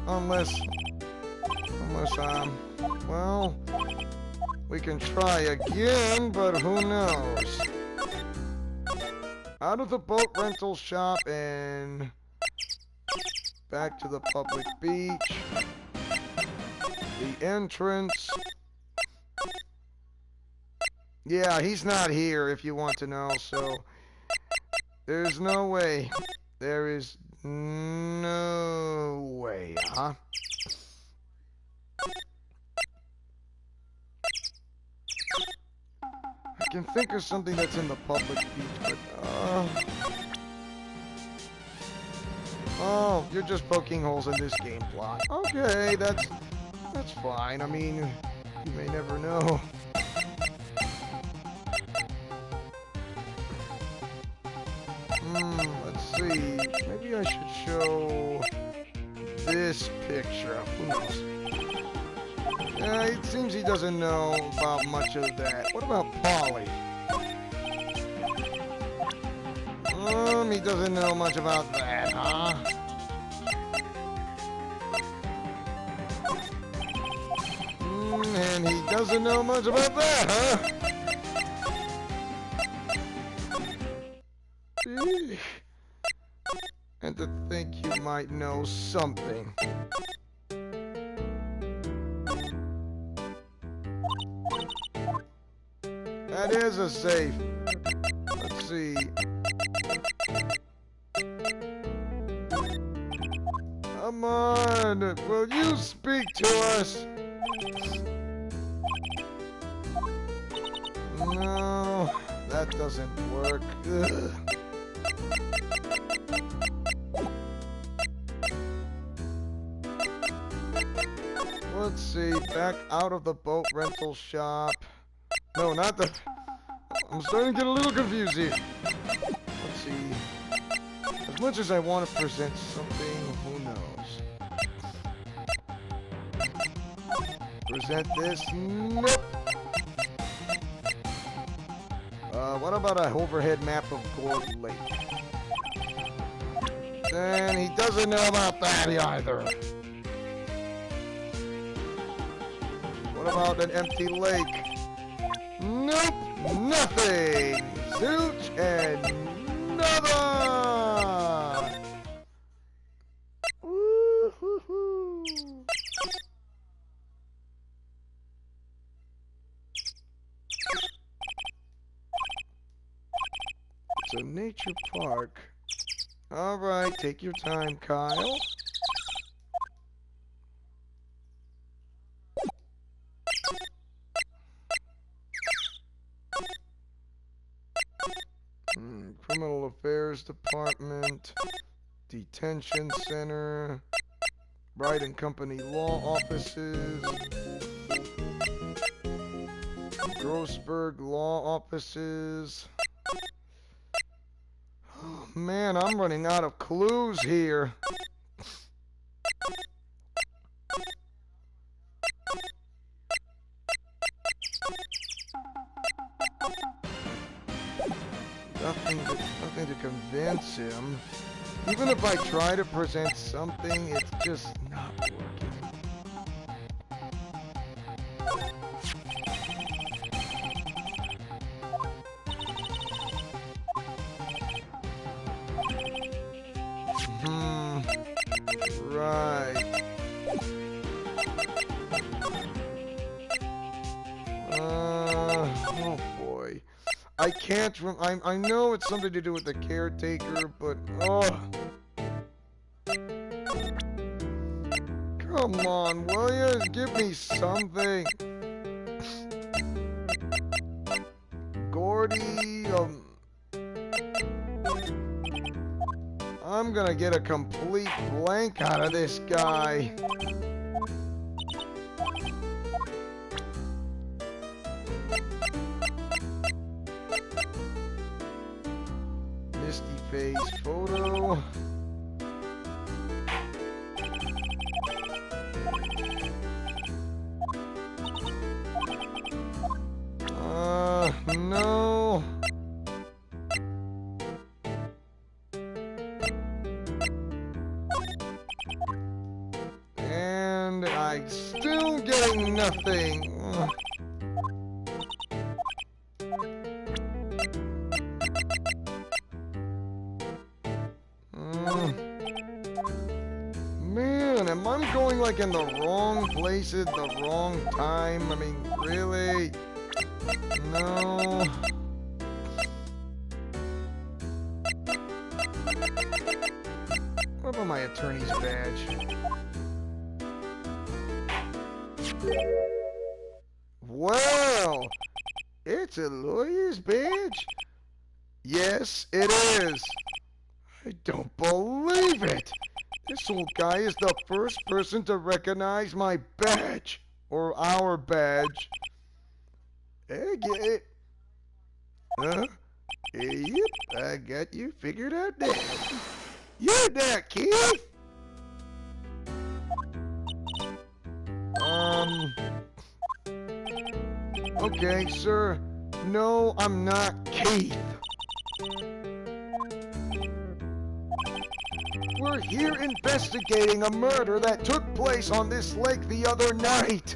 Unless, well, we can try again, but who knows? Out of the boat rental shop and back to the public beach. The entrance. Yeah, he's not here if you want to know, so there's no way. There is no way, huh? I can think of something that's in the public beach, but oh, you're just poking holes in this game plot. Okay, that's fine. I mean, you may never know. Let's see. Maybe I should show this picture. Who knows? Yeah, it seems he doesn't know about much of that. What about Polly? He doesn't know much about that, huh? And he doesn't know much about that, huh? And to think you might know something. That is a safe. Let's see. Come on, will you speak to us? No, that doesn't work. Ugh. Let's see, back out of the boat rental shop. No, not the... I'm starting to get a little confused here. Let's see. As much as I want to present something, who knows? Present this? Nope. What about a overhead map of Gold Lake? Then he doesn't know about that either. What about an empty lake? Nope, nothing. Zooch and nada. Woo-hoo-hoo. It's a nature park. All right, take your time, Kyle. Criminal Affairs Department, Detention Center, Wright and Company Law Offices, Grossberg Law Offices. Oh, man, I'm running out of clues here. nothing to convince him. Even if I try to present something, it's just not working. Right. Oh boy. I can't I know it's something to do with the caretaker, but come on, will you? Give me something. Gordy, I'm gonna get a complete blank out of this guy. Misty face photo. No. And I'm still getting nothing. Man, am I going like in the wrong place at the wrong time? I mean, really? No. What about my attorney's badge? Wow! It's a lawyer's badge? Yes, it is. I don't believe it. This old guy is the first person to recognize my badge. Or our badge. I get it. Huh? Yep, I got you figured out now. You're that kid. Okay, sir. No, I'm not Keith. We're here investigating a murder that took place on this lake the other night.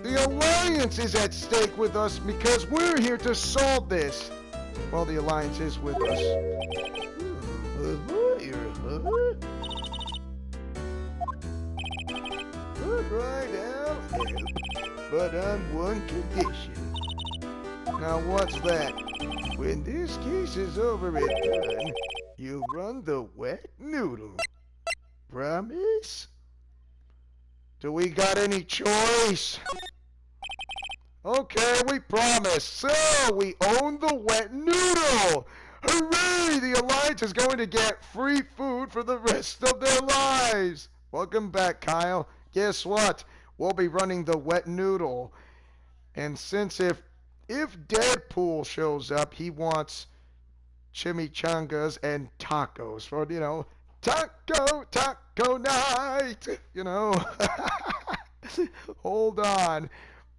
The Alliance is at stake with us because we're here to solve this. Well, the Alliance is with us. Alright, I'll help. But on one condition. Now, what's that? When this case is over and done, you run the wet noodle. Promise? Do we got any choice? Okay, we promise. So, we own the wet noodle! Hooray! The Alliance is going to get free food for the rest of their lives! Welcome back, Kyle. Guess what? We'll be running the wet noodle. And since if Deadpool shows up, he wants chimichangas and tacos for, you know, taco night, you know. Hold on.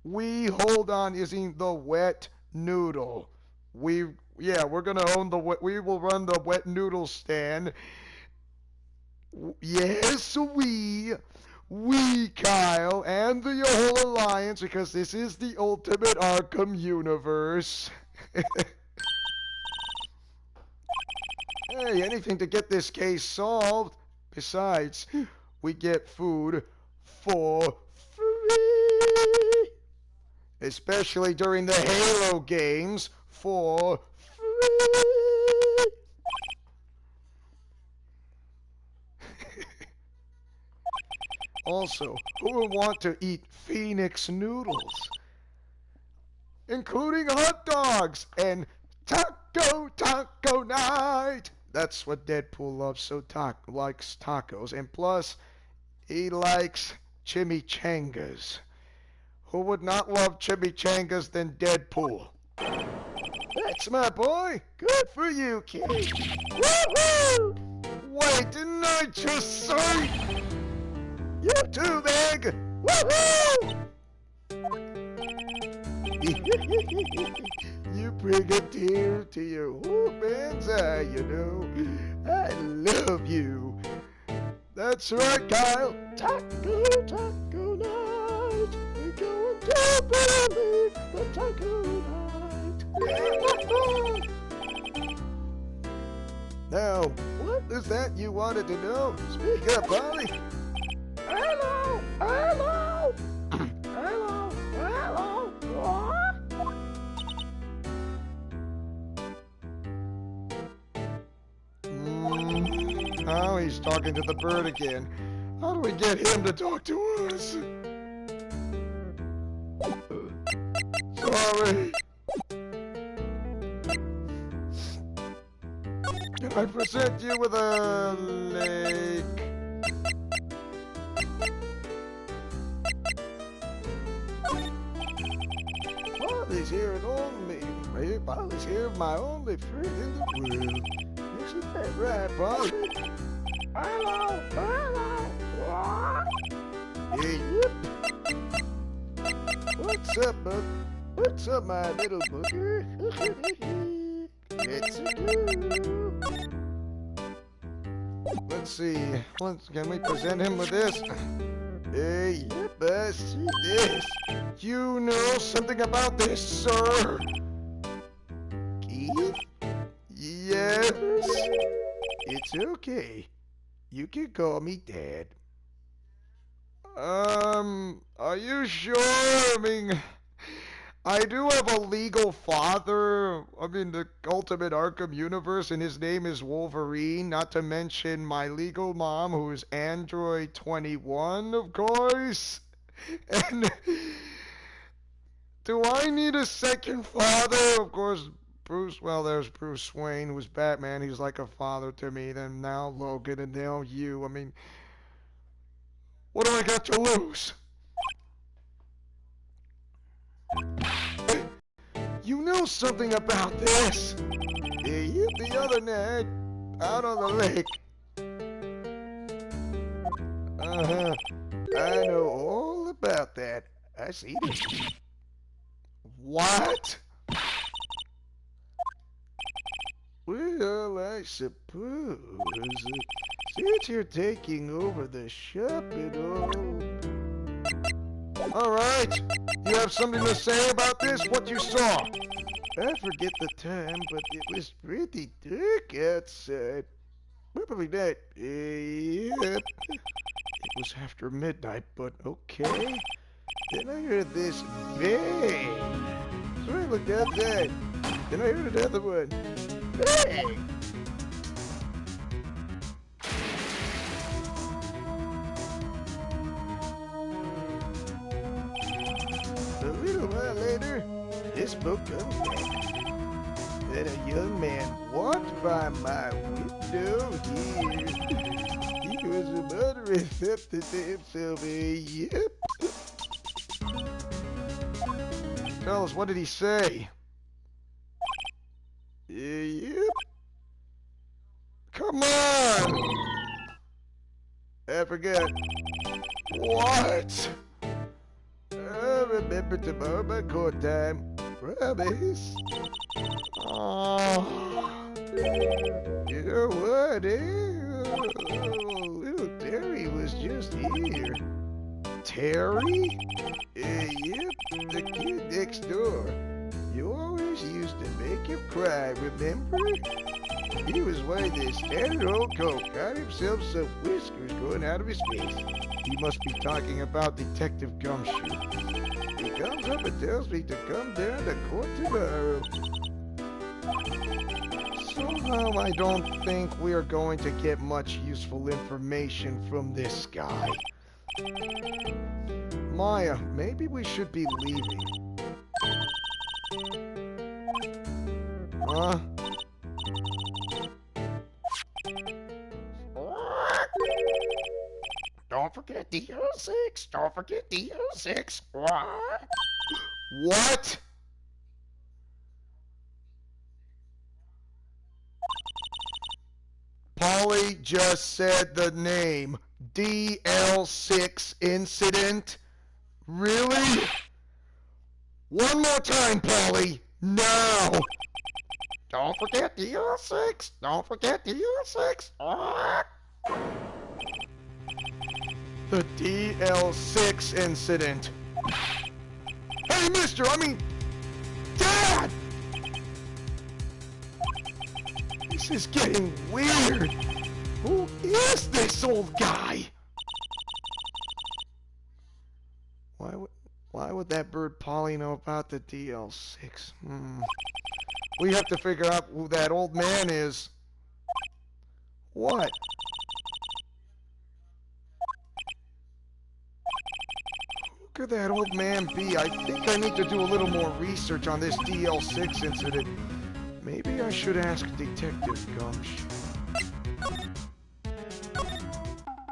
We hold on using the wet noodle. We're gonna own we will run the wet noodle stand. Yes, we, Kyle, and the whole Alliance, because this is the ultimate Arkham universe. Hey, anything to get this case solved. Besides, we get food for free. Especially during the Halo games for free. Also, who would want to eat Phoenix noodles? Including hot dogs and taco night. That's what Deadpool loves, so likes tacos. And plus, he likes chimichangas. Who would not love chimichangas than Deadpool? That's my boy. Good for you, kid. Woohoo! Wait, didn't I just say... You too, Meg! Woohoo! You you bring a tear to your old man's eye, you know. I love you. That's right, Kyle. Taco, taco night. We're going to believe the taco night. Now, what is that you wanted to know? Speak up, Polly. Hello, hello, hello, hello. What? Oh, he's talking to the bird again. How do we get him to talk to us? Sorry. Can I present you with a lake? Polly's here and only. Polly's here, my only friend in the world. Isn't that right, Polly? Hello, hello. What? Hey, yep. What's up, bud? What's up, my little booger? Let's go. Let's see. Can we present him with this? Hey, yep, I see this. You know something about this, sir? Keith? Yes? It's okay. You can call me Dad. Are you sure? I mean, I do have a legal father. I mean, the ultimate Arkham universe, and his name is Wolverine. Not to mention my legal mom, who is Android 21, of course. And do I need a second father? Of course, Bruce, well, there's Bruce Wayne, who's Batman. He's like a father to me. Then now Logan, and now you. I mean, what do I got to lose? You know something about this? Yeah, the other night, out on the lake. Uh-huh. I know all about that. I see this. What? Well, I suppose, since you're taking over the shop and all right, you have something to say about this? What you saw? I forget the time, but it was pretty dark outside. Probably not. Yep. It was after midnight, but okay. Then I heard this bang. So I looked outside. Then I heard another one. Bang! A little while later, this boat comes back. Then a young man walked by my window here. He was a muttering something to himself. Yep. Tell us, what did he say? Yep. Come on! I forgot. What? I remember tomorrow my court time. Promise. Oh. You know what, little Terry was just here. Terry? Yep, the kid next door. You always used to make him cry, remember? He was wearing this standard old coat, got himself some whiskers growing out of his face. He must be talking about Detective Gumshoe. He comes up and tells me to come down to court tomorrow. Somehow I don't think we are going to get much useful information from this guy. Maya, maybe we should be leaving. Huh? Don't forget the 06. Don't forget the 06. What? What? Polly just said the name. DL6 incident? Really? One more time, Polly. No! Don't forget DL6! Don't forget DL6! The DL6 incident. Hey, mister! Dad! This is getting weird. Who is this old guy? Why would that bird Polly know about the DL6? We have to figure out who that old man is. What? Who could that old man be? I think I need to do a little more research on this DL6 incident. Maybe I should ask Detective Gumshoe.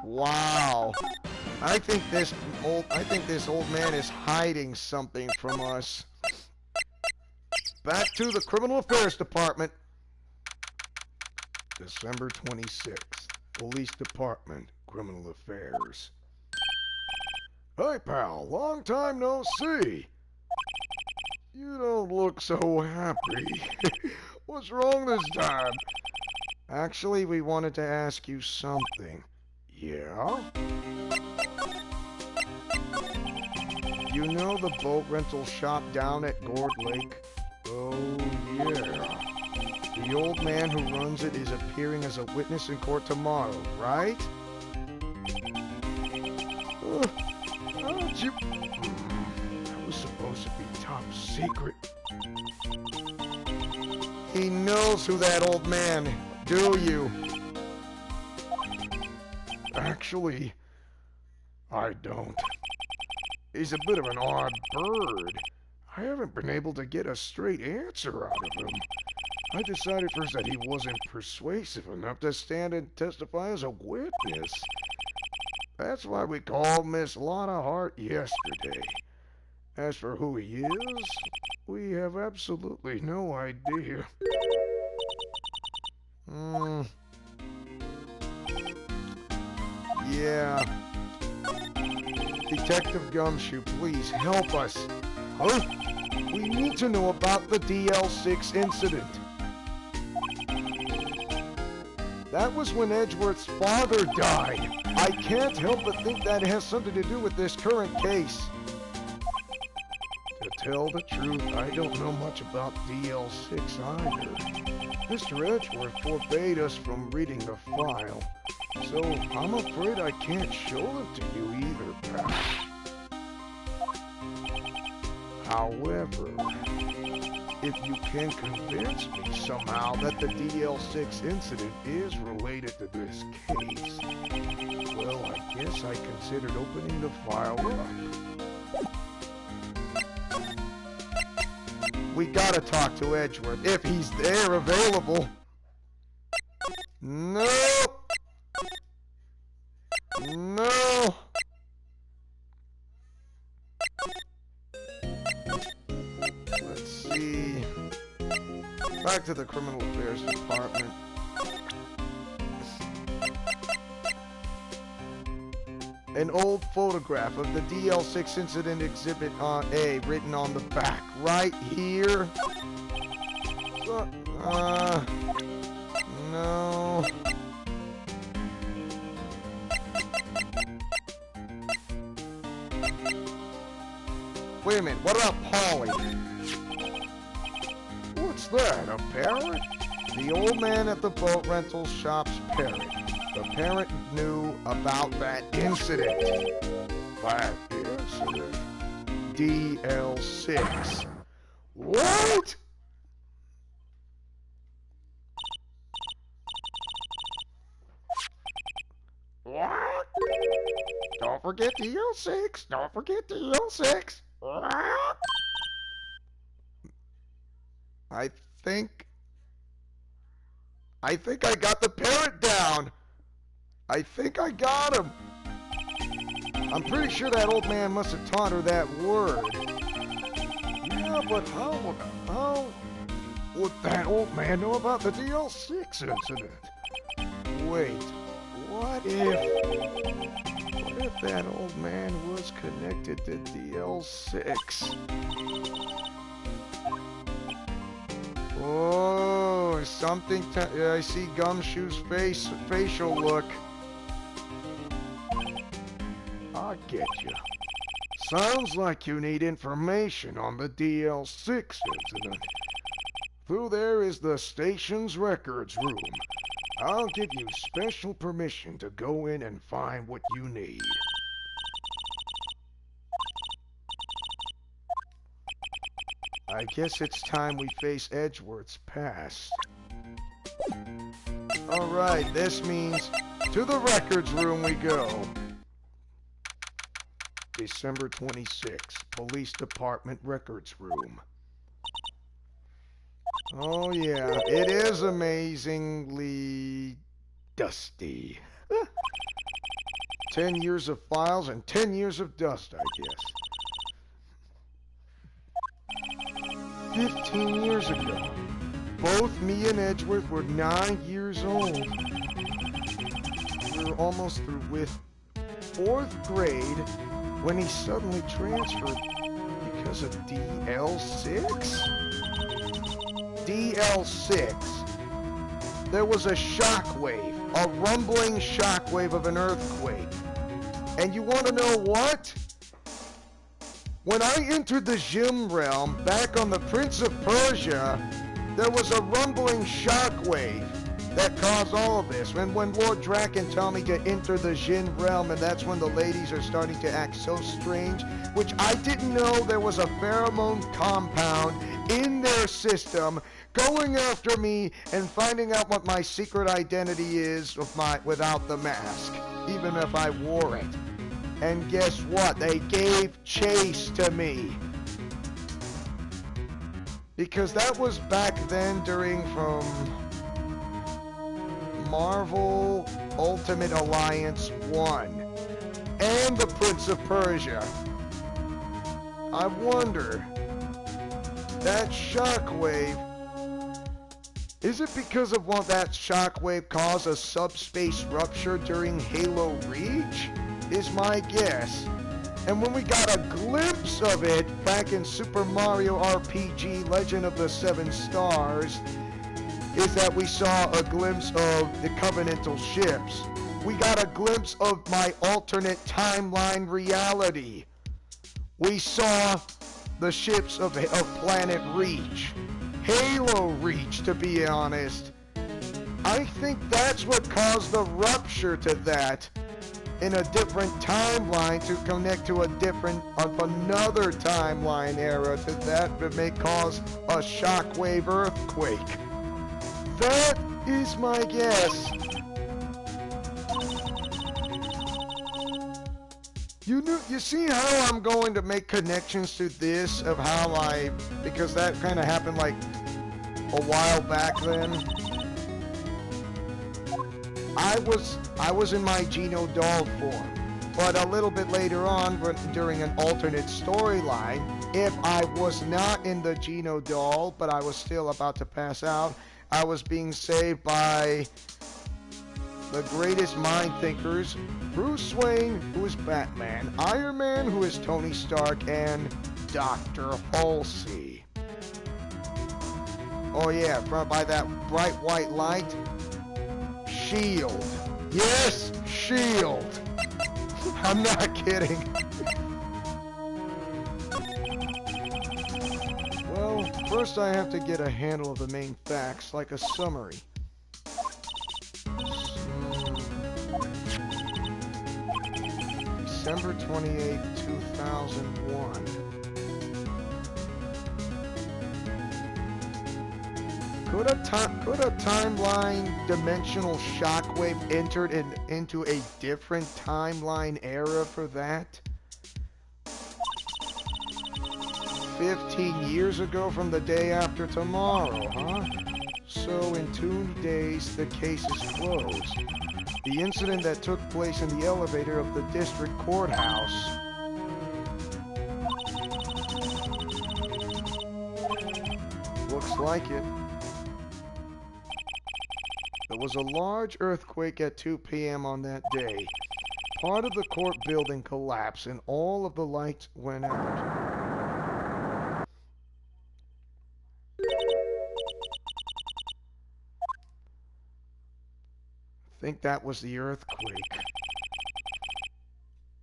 Wow. I think this old man is hiding something from us. Back to the Criminal Affairs Department. December 26th. Police Department, Criminal Affairs. Hey, pal. Long time no see. You don't look so happy. What's wrong this time? Actually, we wanted to ask you something. Yeah? You know the boat rental shop down at Gourd Lake? Oh, yeah. The old man who runs it is appearing as a witness in court tomorrow, right? How'd you... That was supposed to be top secret. He knows who that old man, do you? Actually, I don't. He's a bit of an odd bird. I haven't been able to get a straight answer out of him. I decided first that he wasn't persuasive enough to stand and testify as a witness. That's why we called Miss Lotta Hart yesterday. As for who he is, we have absolutely no idea. Yeah. Detective Gumshoe, please help us. Huh? We need to know about the DL6 incident. That was when Edgeworth's father died. I can't help but think that it has something to do with this current case. To tell the truth, I don't know much about DL6 either. Mr. Edgeworth forbade us from reading the file, so I'm afraid I can't show it to you either, pal. However, if you can convince me somehow that the DL6 incident is related to this case, well, I guess I considered opening the file up. We gotta talk to Edgeworth, if he's there available. Nope. No. Let's see. Back to the Criminal Affairs Department. An old photograph of the DL6 incident exhibit A written on the back right here. No. Wait a minute, what about Polly? What's that, a parrot? The old man at the boat rental shop's parrot. The parrot knew about that incident. That incident? DL6. What? What? Don't forget DL6. Don't forget DL6. What? I think I got the parrot down. I think I got him. I'm pretty sure that old man must have taught her that word. Yeah, but how would that old man know about the DL6 incident? Wait, what if that old man was connected to DL6? Oh, something. I see Gumshoe's facial look. I'll get you. Sounds like you need information on the DL6 incident. Through there is the station's records room. I'll give you special permission to go in and find what you need. I guess it's time we face Edgeworth's past. Alright, this means to the records room we go. December 26th, Police Department Records Room. Oh yeah, it is amazingly dusty. 10 years of files and 10 years of dust, I guess. 15 years ago, both me and Edgeworth were 9 years old. We were almost through with 4th grade when he suddenly transferred because of DL6? DL6. There was a shockwave, a rumbling shockwave of an earthquake. And you want to know what? When I entered the Jim realm back on the Prince of Persia, there was a rumbling shockwave that caused all of this. And when Lord Draken told me to enter the Jin realm, and that's when the ladies are starting to act so strange, which I didn't know there was a pheromone compound in their system going after me and finding out what my secret identity is without the mask, even if I wore it. And guess what? They gave chase to me. Because that was back then from Marvel Ultimate Alliance 1 and the Prince of Persia. I wonder, that shockwave, is it because of what that shockwave caused a subspace rupture during Halo Reach? Is my guess. And when we got a glimpse of it back in Super Mario RPG Legend of the Seven Stars, is that we saw a glimpse of the Covenantal ships. We got a glimpse of my alternate timeline reality. We saw the ships of Planet Reach. Halo Reach, to be honest. I think that's what caused the rupture to that in a different timeline to connect to another timeline era to that may cause a shockwave earthquake. That is my guess. You see how I'm going to make connections to this of how because that kind of happened like a while back then. I was in my Geno doll form, but a little bit later on, during an alternate storyline, if I was not in the Geno doll, but I was still about to pass out, I was being saved by the greatest mind thinkers, Bruce Wayne, who is Batman, Iron Man, who is Tony Stark, and Dr. Halsey. Oh yeah, by that bright white light, S.H.I.E.L.D. Yes, S.H.I.E.L.D. I'm not kidding. Well, first I have to get a handle of the main facts, like a summary. December 28, 2001. Could a timeline dimensional shockwave entered into a different timeline era for that? 15 years ago from the day after tomorrow, huh? So in 2 days, the case is closed. The incident that took place in the elevator of the district courthouse. Looks like it. There was a large earthquake at 2 p.m. on that day. Part of the court building collapsed and all of the lights went out. think that was the earthquake.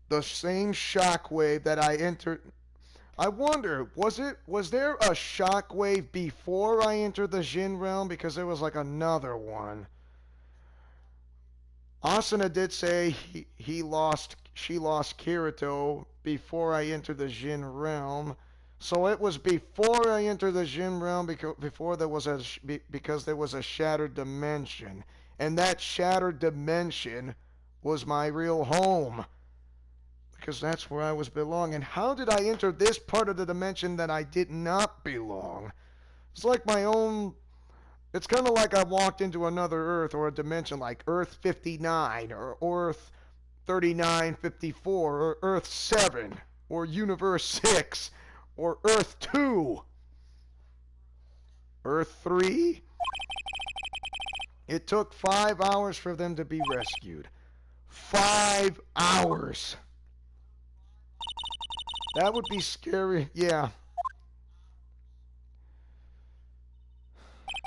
The same shockwave that I entered. I wonder, was there a shockwave before I entered the Jin realm? Because there was like another one. Asuna did say she lost Kirito before I entered the Jin realm. So it was before I entered the Jin realm because there was a shattered dimension. And that shattered dimension was my real home. Because that's where I was belonging. How did I enter this part of the dimension that I did not belong? It's like my own. It's kind of like I walked into another Earth or a dimension like Earth 59 or Earth 3954 or Earth 7 or Universe 6 or Earth 2. Earth 3? It took 5 hours for them to be rescued. 5 hours! That would be scary, yeah.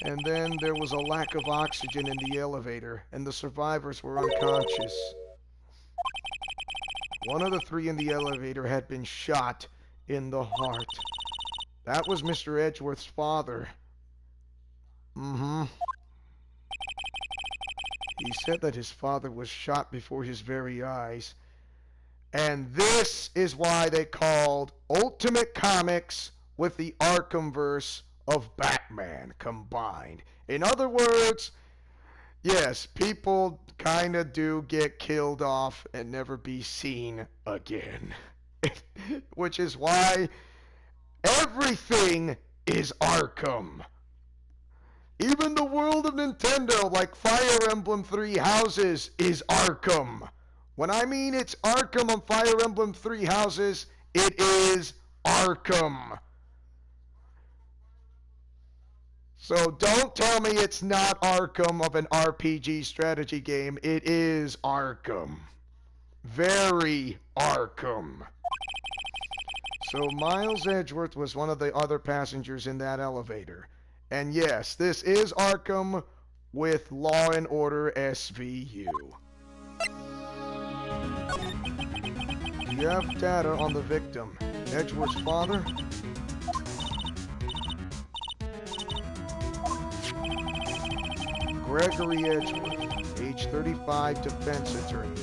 And then there was a lack of oxygen in the elevator, and the survivors were unconscious. One of the 3 in the elevator had been shot in the heart. That was Mr. Edgeworth's father. He said that his father was shot before his very eyes. And this is why they called Ultimate Comics with the Arkhamverse of Batman combined. In other words, yes, people kind of do get killed off and never be seen again. Which is why everything is Arkham. Even the world of Nintendo, like Fire Emblem Three Houses, is Arkham. When I mean it's Arkham on Fire Emblem Three Houses, it is Arkham. So don't tell me it's not Arkham of an RPG strategy game. It is Arkham. Very Arkham. So Miles Edgeworth was one of the other passengers in that elevator. And yes, this is Arkham with Law and Order SVU. You have data on the victim. Edgeworth's father? Gregory Edgeworth, age 35, defense attorney.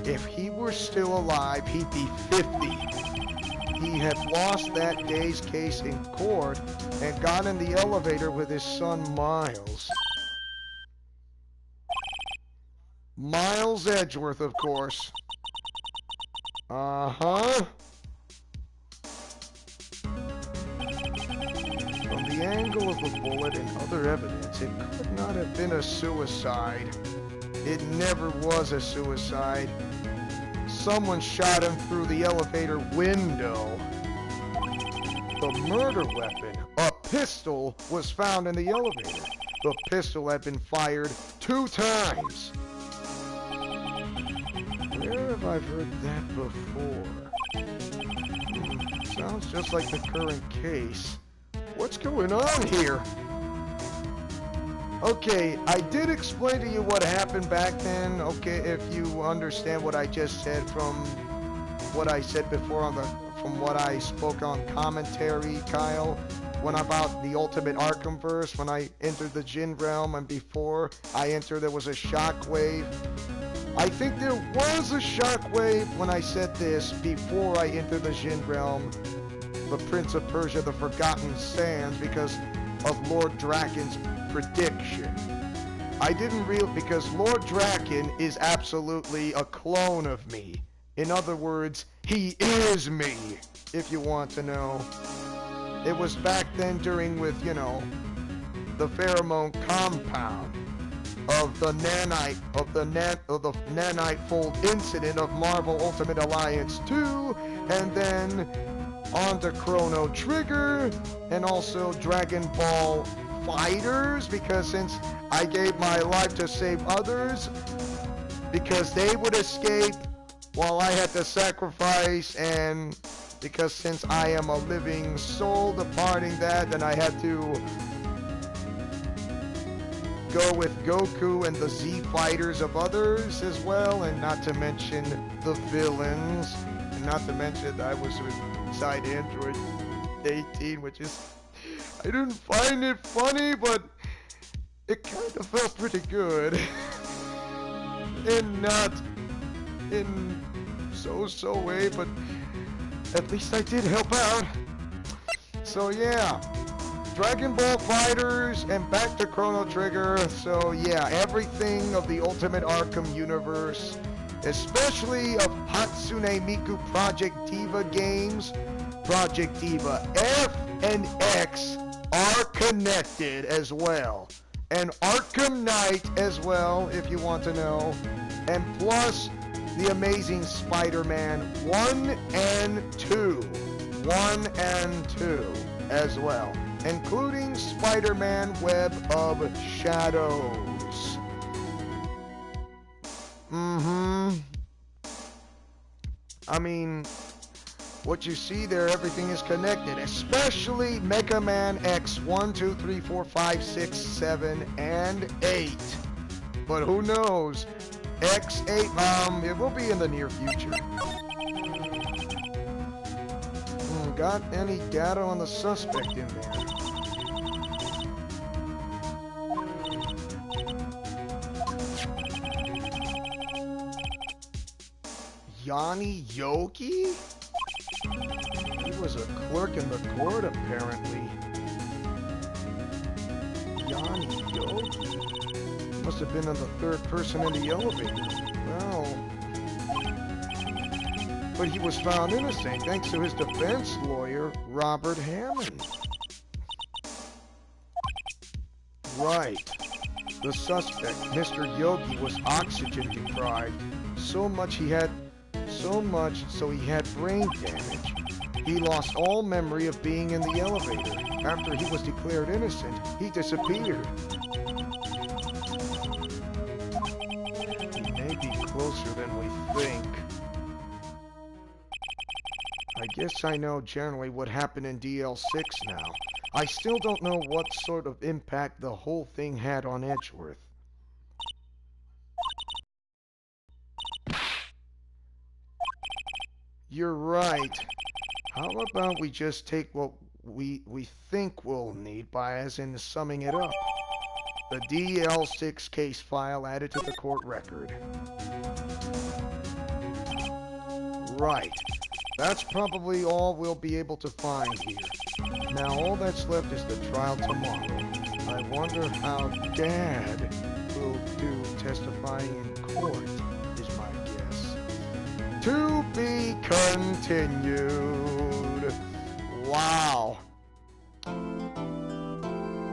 If he were still alive, he'd be 50. He had lost that day's case in court and got in the elevator with his son Miles. Miles Edgeworth, of course. Uh-huh. From the angle of the bullet and other evidence, it could not have been a suicide. It never was a suicide. Someone shot him through the elevator window. The murder weapon, a pistol, was found in the elevator. The pistol had been fired 2 times. Where have I heard that before? Sounds just like the current case. What's going on here? Okay, I did explain to you what happened back then. Okay, if you understand what I just said from what I said before from what I spoke on commentary, Kyle, when about the Ultimate Arkhamverse, when I entered the Jin realm, and before I entered there was a shockwave. I think there was a shockwave when I said this before I entered the Jin realm, the Prince of Persia, the Forgotten Sands, because of Lord Draken's prediction. I didn't because Lord Draken is absolutely a clone of me. In other words, he is me, if you want to know. It was back then during with, you know, the pheromone compound of the nanite fold incident of Marvel Ultimate Alliance 2, and then on to Chrono Trigger, and also Dragon Ball Fighters, because since I gave my life to save others, because they would escape while I had to sacrifice, and because since I am a living soul departing that, then I had to go with Goku and the Z fighters of others as well, and not to mention the villains, and not to mention I was inside Android 18, which is, I didn't find it funny, but it kind of felt pretty good. And not in so way, but at least I did help out. So yeah, Dragon Ball Fighters and back to Chrono Trigger. So yeah, everything of the Ultimate Arkham universe, especially of Hatsune Miku Project Diva games. Project Diva F and X are connected as well. And Arkham Knight as well, if you want to know. And plus, the Amazing Spider-Man 1 and 2. 1 and 2 as well. Including Spider-Man Web of Shadows. I mean, what you see there, everything is connected, especially Mega Man X 1, 2, 3, 4, 5, 6, 7, and 8. But who knows? X8, it will be in the near future. Got any data on the suspect in there? Yanni Yogi? He was a clerk in the court, apparently. Yanni Yogi? Must have been in the third person in the elevator. Well, but he was found innocent thanks to his defense lawyer, Robert Hammond. Right. The suspect, Mr. Yogi, was oxygen deprived. So much so he had brain damage. He lost all memory of being in the elevator. After he was declared innocent, he disappeared. He may be closer than we think. I guess I know generally what happened in DL6 now. I still don't know what sort of impact the whole thing had on Edgeworth. You're right. How about we just take what we think we'll need by as in summing it up? The DL6 case file added to the court record. Right. That's probably all we'll be able to find here. Now all that's left is the trial tomorrow. I wonder how Dad will do testifying in court, is my guess. To be continued. Wow.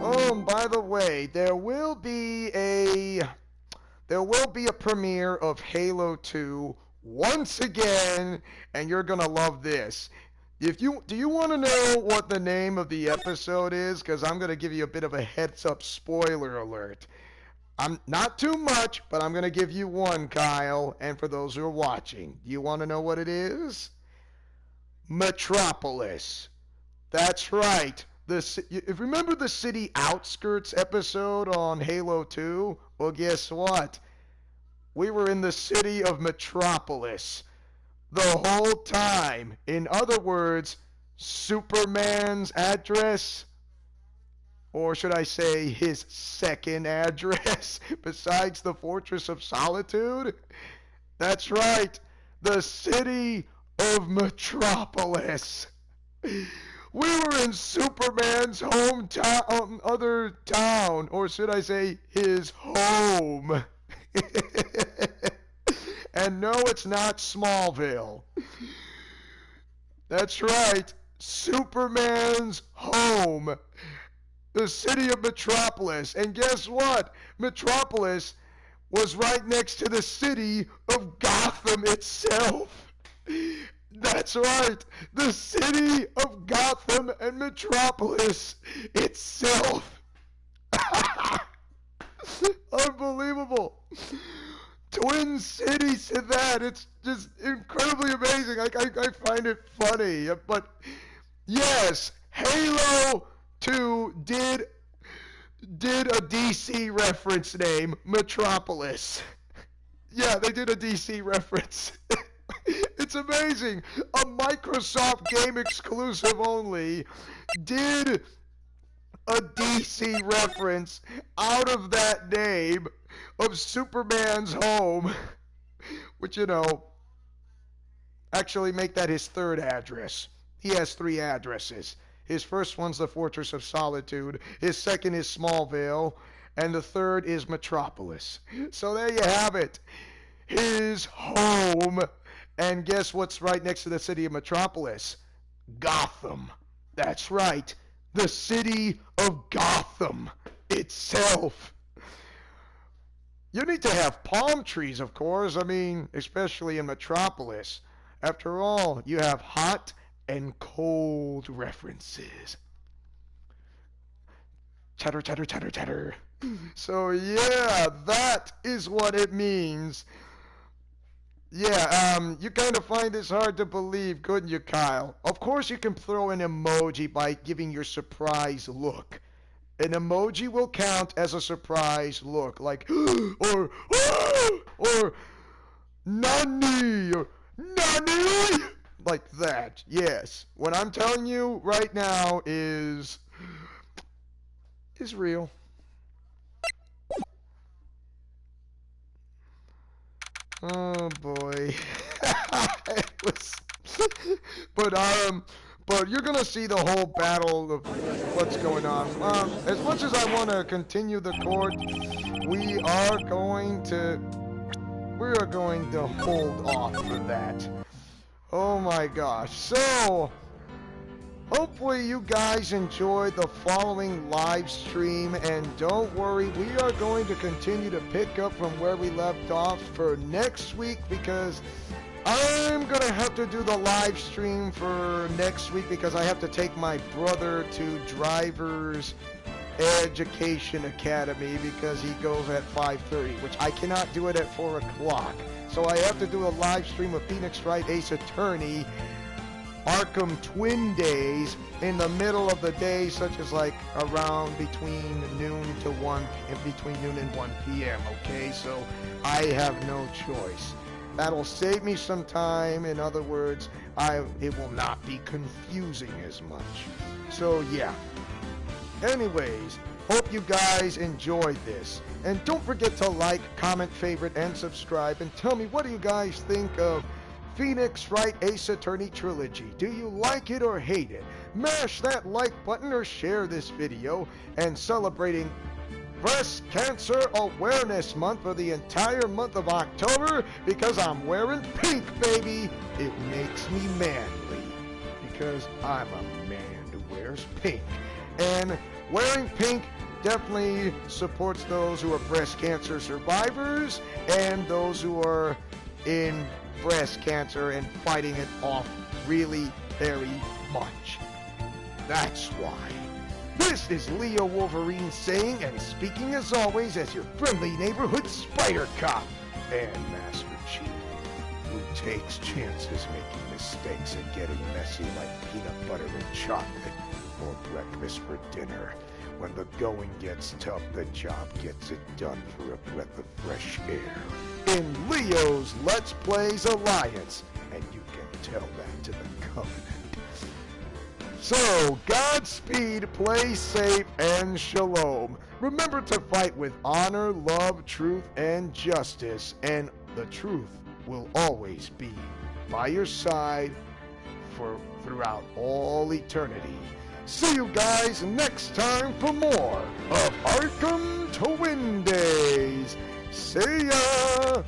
Oh, and by the way, there will be a premiere of Halo 2 once again, and you're gonna love this. Do you want to know what the name of the episode is? Because I'm gonna give you a bit of a heads up spoiler alert. I'm not too much, but I'm gonna give you one, Kyle, and for those who are watching, do you want to know what it is? Metropolis. That's right. If remember the City Outskirts episode on Halo 2? Well, guess what? We were in the city of Metropolis the whole time. In other words, Superman's address, or should I say his second address, besides the Fortress of Solitude? That's right, the city of Metropolis. We were in Superman's hometown, other town, or should I say his home. And no, it's not Smallville. That's right, Superman's home. The city of Metropolis. And guess what? Metropolis was right next to the city of Gotham itself. That's right, the city of Gotham and Metropolis itself. Unbelievable. Twin cities to that. It's just incredibly amazing. I find it funny. But yes, Halo 2 did did a DC reference name, Metropolis. Yeah, they did a DC reference. It's amazing. A Microsoft game exclusive only did a DC reference out of that name of Superman's home, which, actually make that his third address. He has three addresses. His first one's the Fortress of Solitude, his second is Smallville, and the third is Metropolis. So there you have it. His home. And guess what's right next to the city of Metropolis? Gotham. That's right. The city of Gotham itself. You need to have palm trees, of course. I mean, especially in Metropolis. After all, you have hot and cold references. Chatter, chatter, chatter, chatter. So yeah, that is what it means. Yeah, you kind of find this hard to believe, couldn't you, Kyle? Of course you can throw an emoji by giving your surprise look. An emoji will count as a surprise look, like, or Nani, or Nani, like that, yes. What I'm telling you right now is real. Oh boy. It was, but you're gonna see the whole battle of what's going on. As much as I want to continue the court, we are going to hold off for that. Oh my gosh. So hopefully you guys enjoyed the following live stream, and don't worry, we are going to continue to pick up from where we left off for next week, because I'm going to have to do the live stream for next week because I have to take my brother to Driver's Education Academy because he goes at 5:30, which I cannot do it at 4 o'clock. So I have to do a live stream of Phoenix Wright Ace Attorney Arkham Twin Days in the middle of the day, such as like around between noon to 1, between noon and 1 p.m. Okay, so I have no choice. That'll save me some time. In other words, it will not be confusing as much. So yeah. Anyways, hope you guys enjoyed this. And don't forget to like, comment, favorite, and subscribe. And tell me, what do you guys think of Phoenix Wright Ace Attorney Trilogy? Do you like it or hate it? Mash that like button or share this video. And celebrating Breast Cancer Awareness Month for the entire month of October, because I'm wearing pink, baby. It makes me manly because I'm a man who wears pink. And wearing pink definitely supports those who are breast cancer survivors and those who are in breast cancer and fighting it off really very much. That's why. This is Leo Wolverine saying and speaking as always as your friendly neighborhood spider cop and Master Chief, who takes chances making mistakes and getting messy like peanut butter and chocolate or breakfast for dinner. When the going gets tough, the job gets it done for a breath of fresh air. In Leo's Let's Plays Alliance, and you can tell that to the Covenant. So, Godspeed, play safe, and shalom. Remember to fight with honor, love, truth, and justice, and the truth will always be by your side throughout all eternity. See you guys next time for more of Arkham Twin Days. See ya!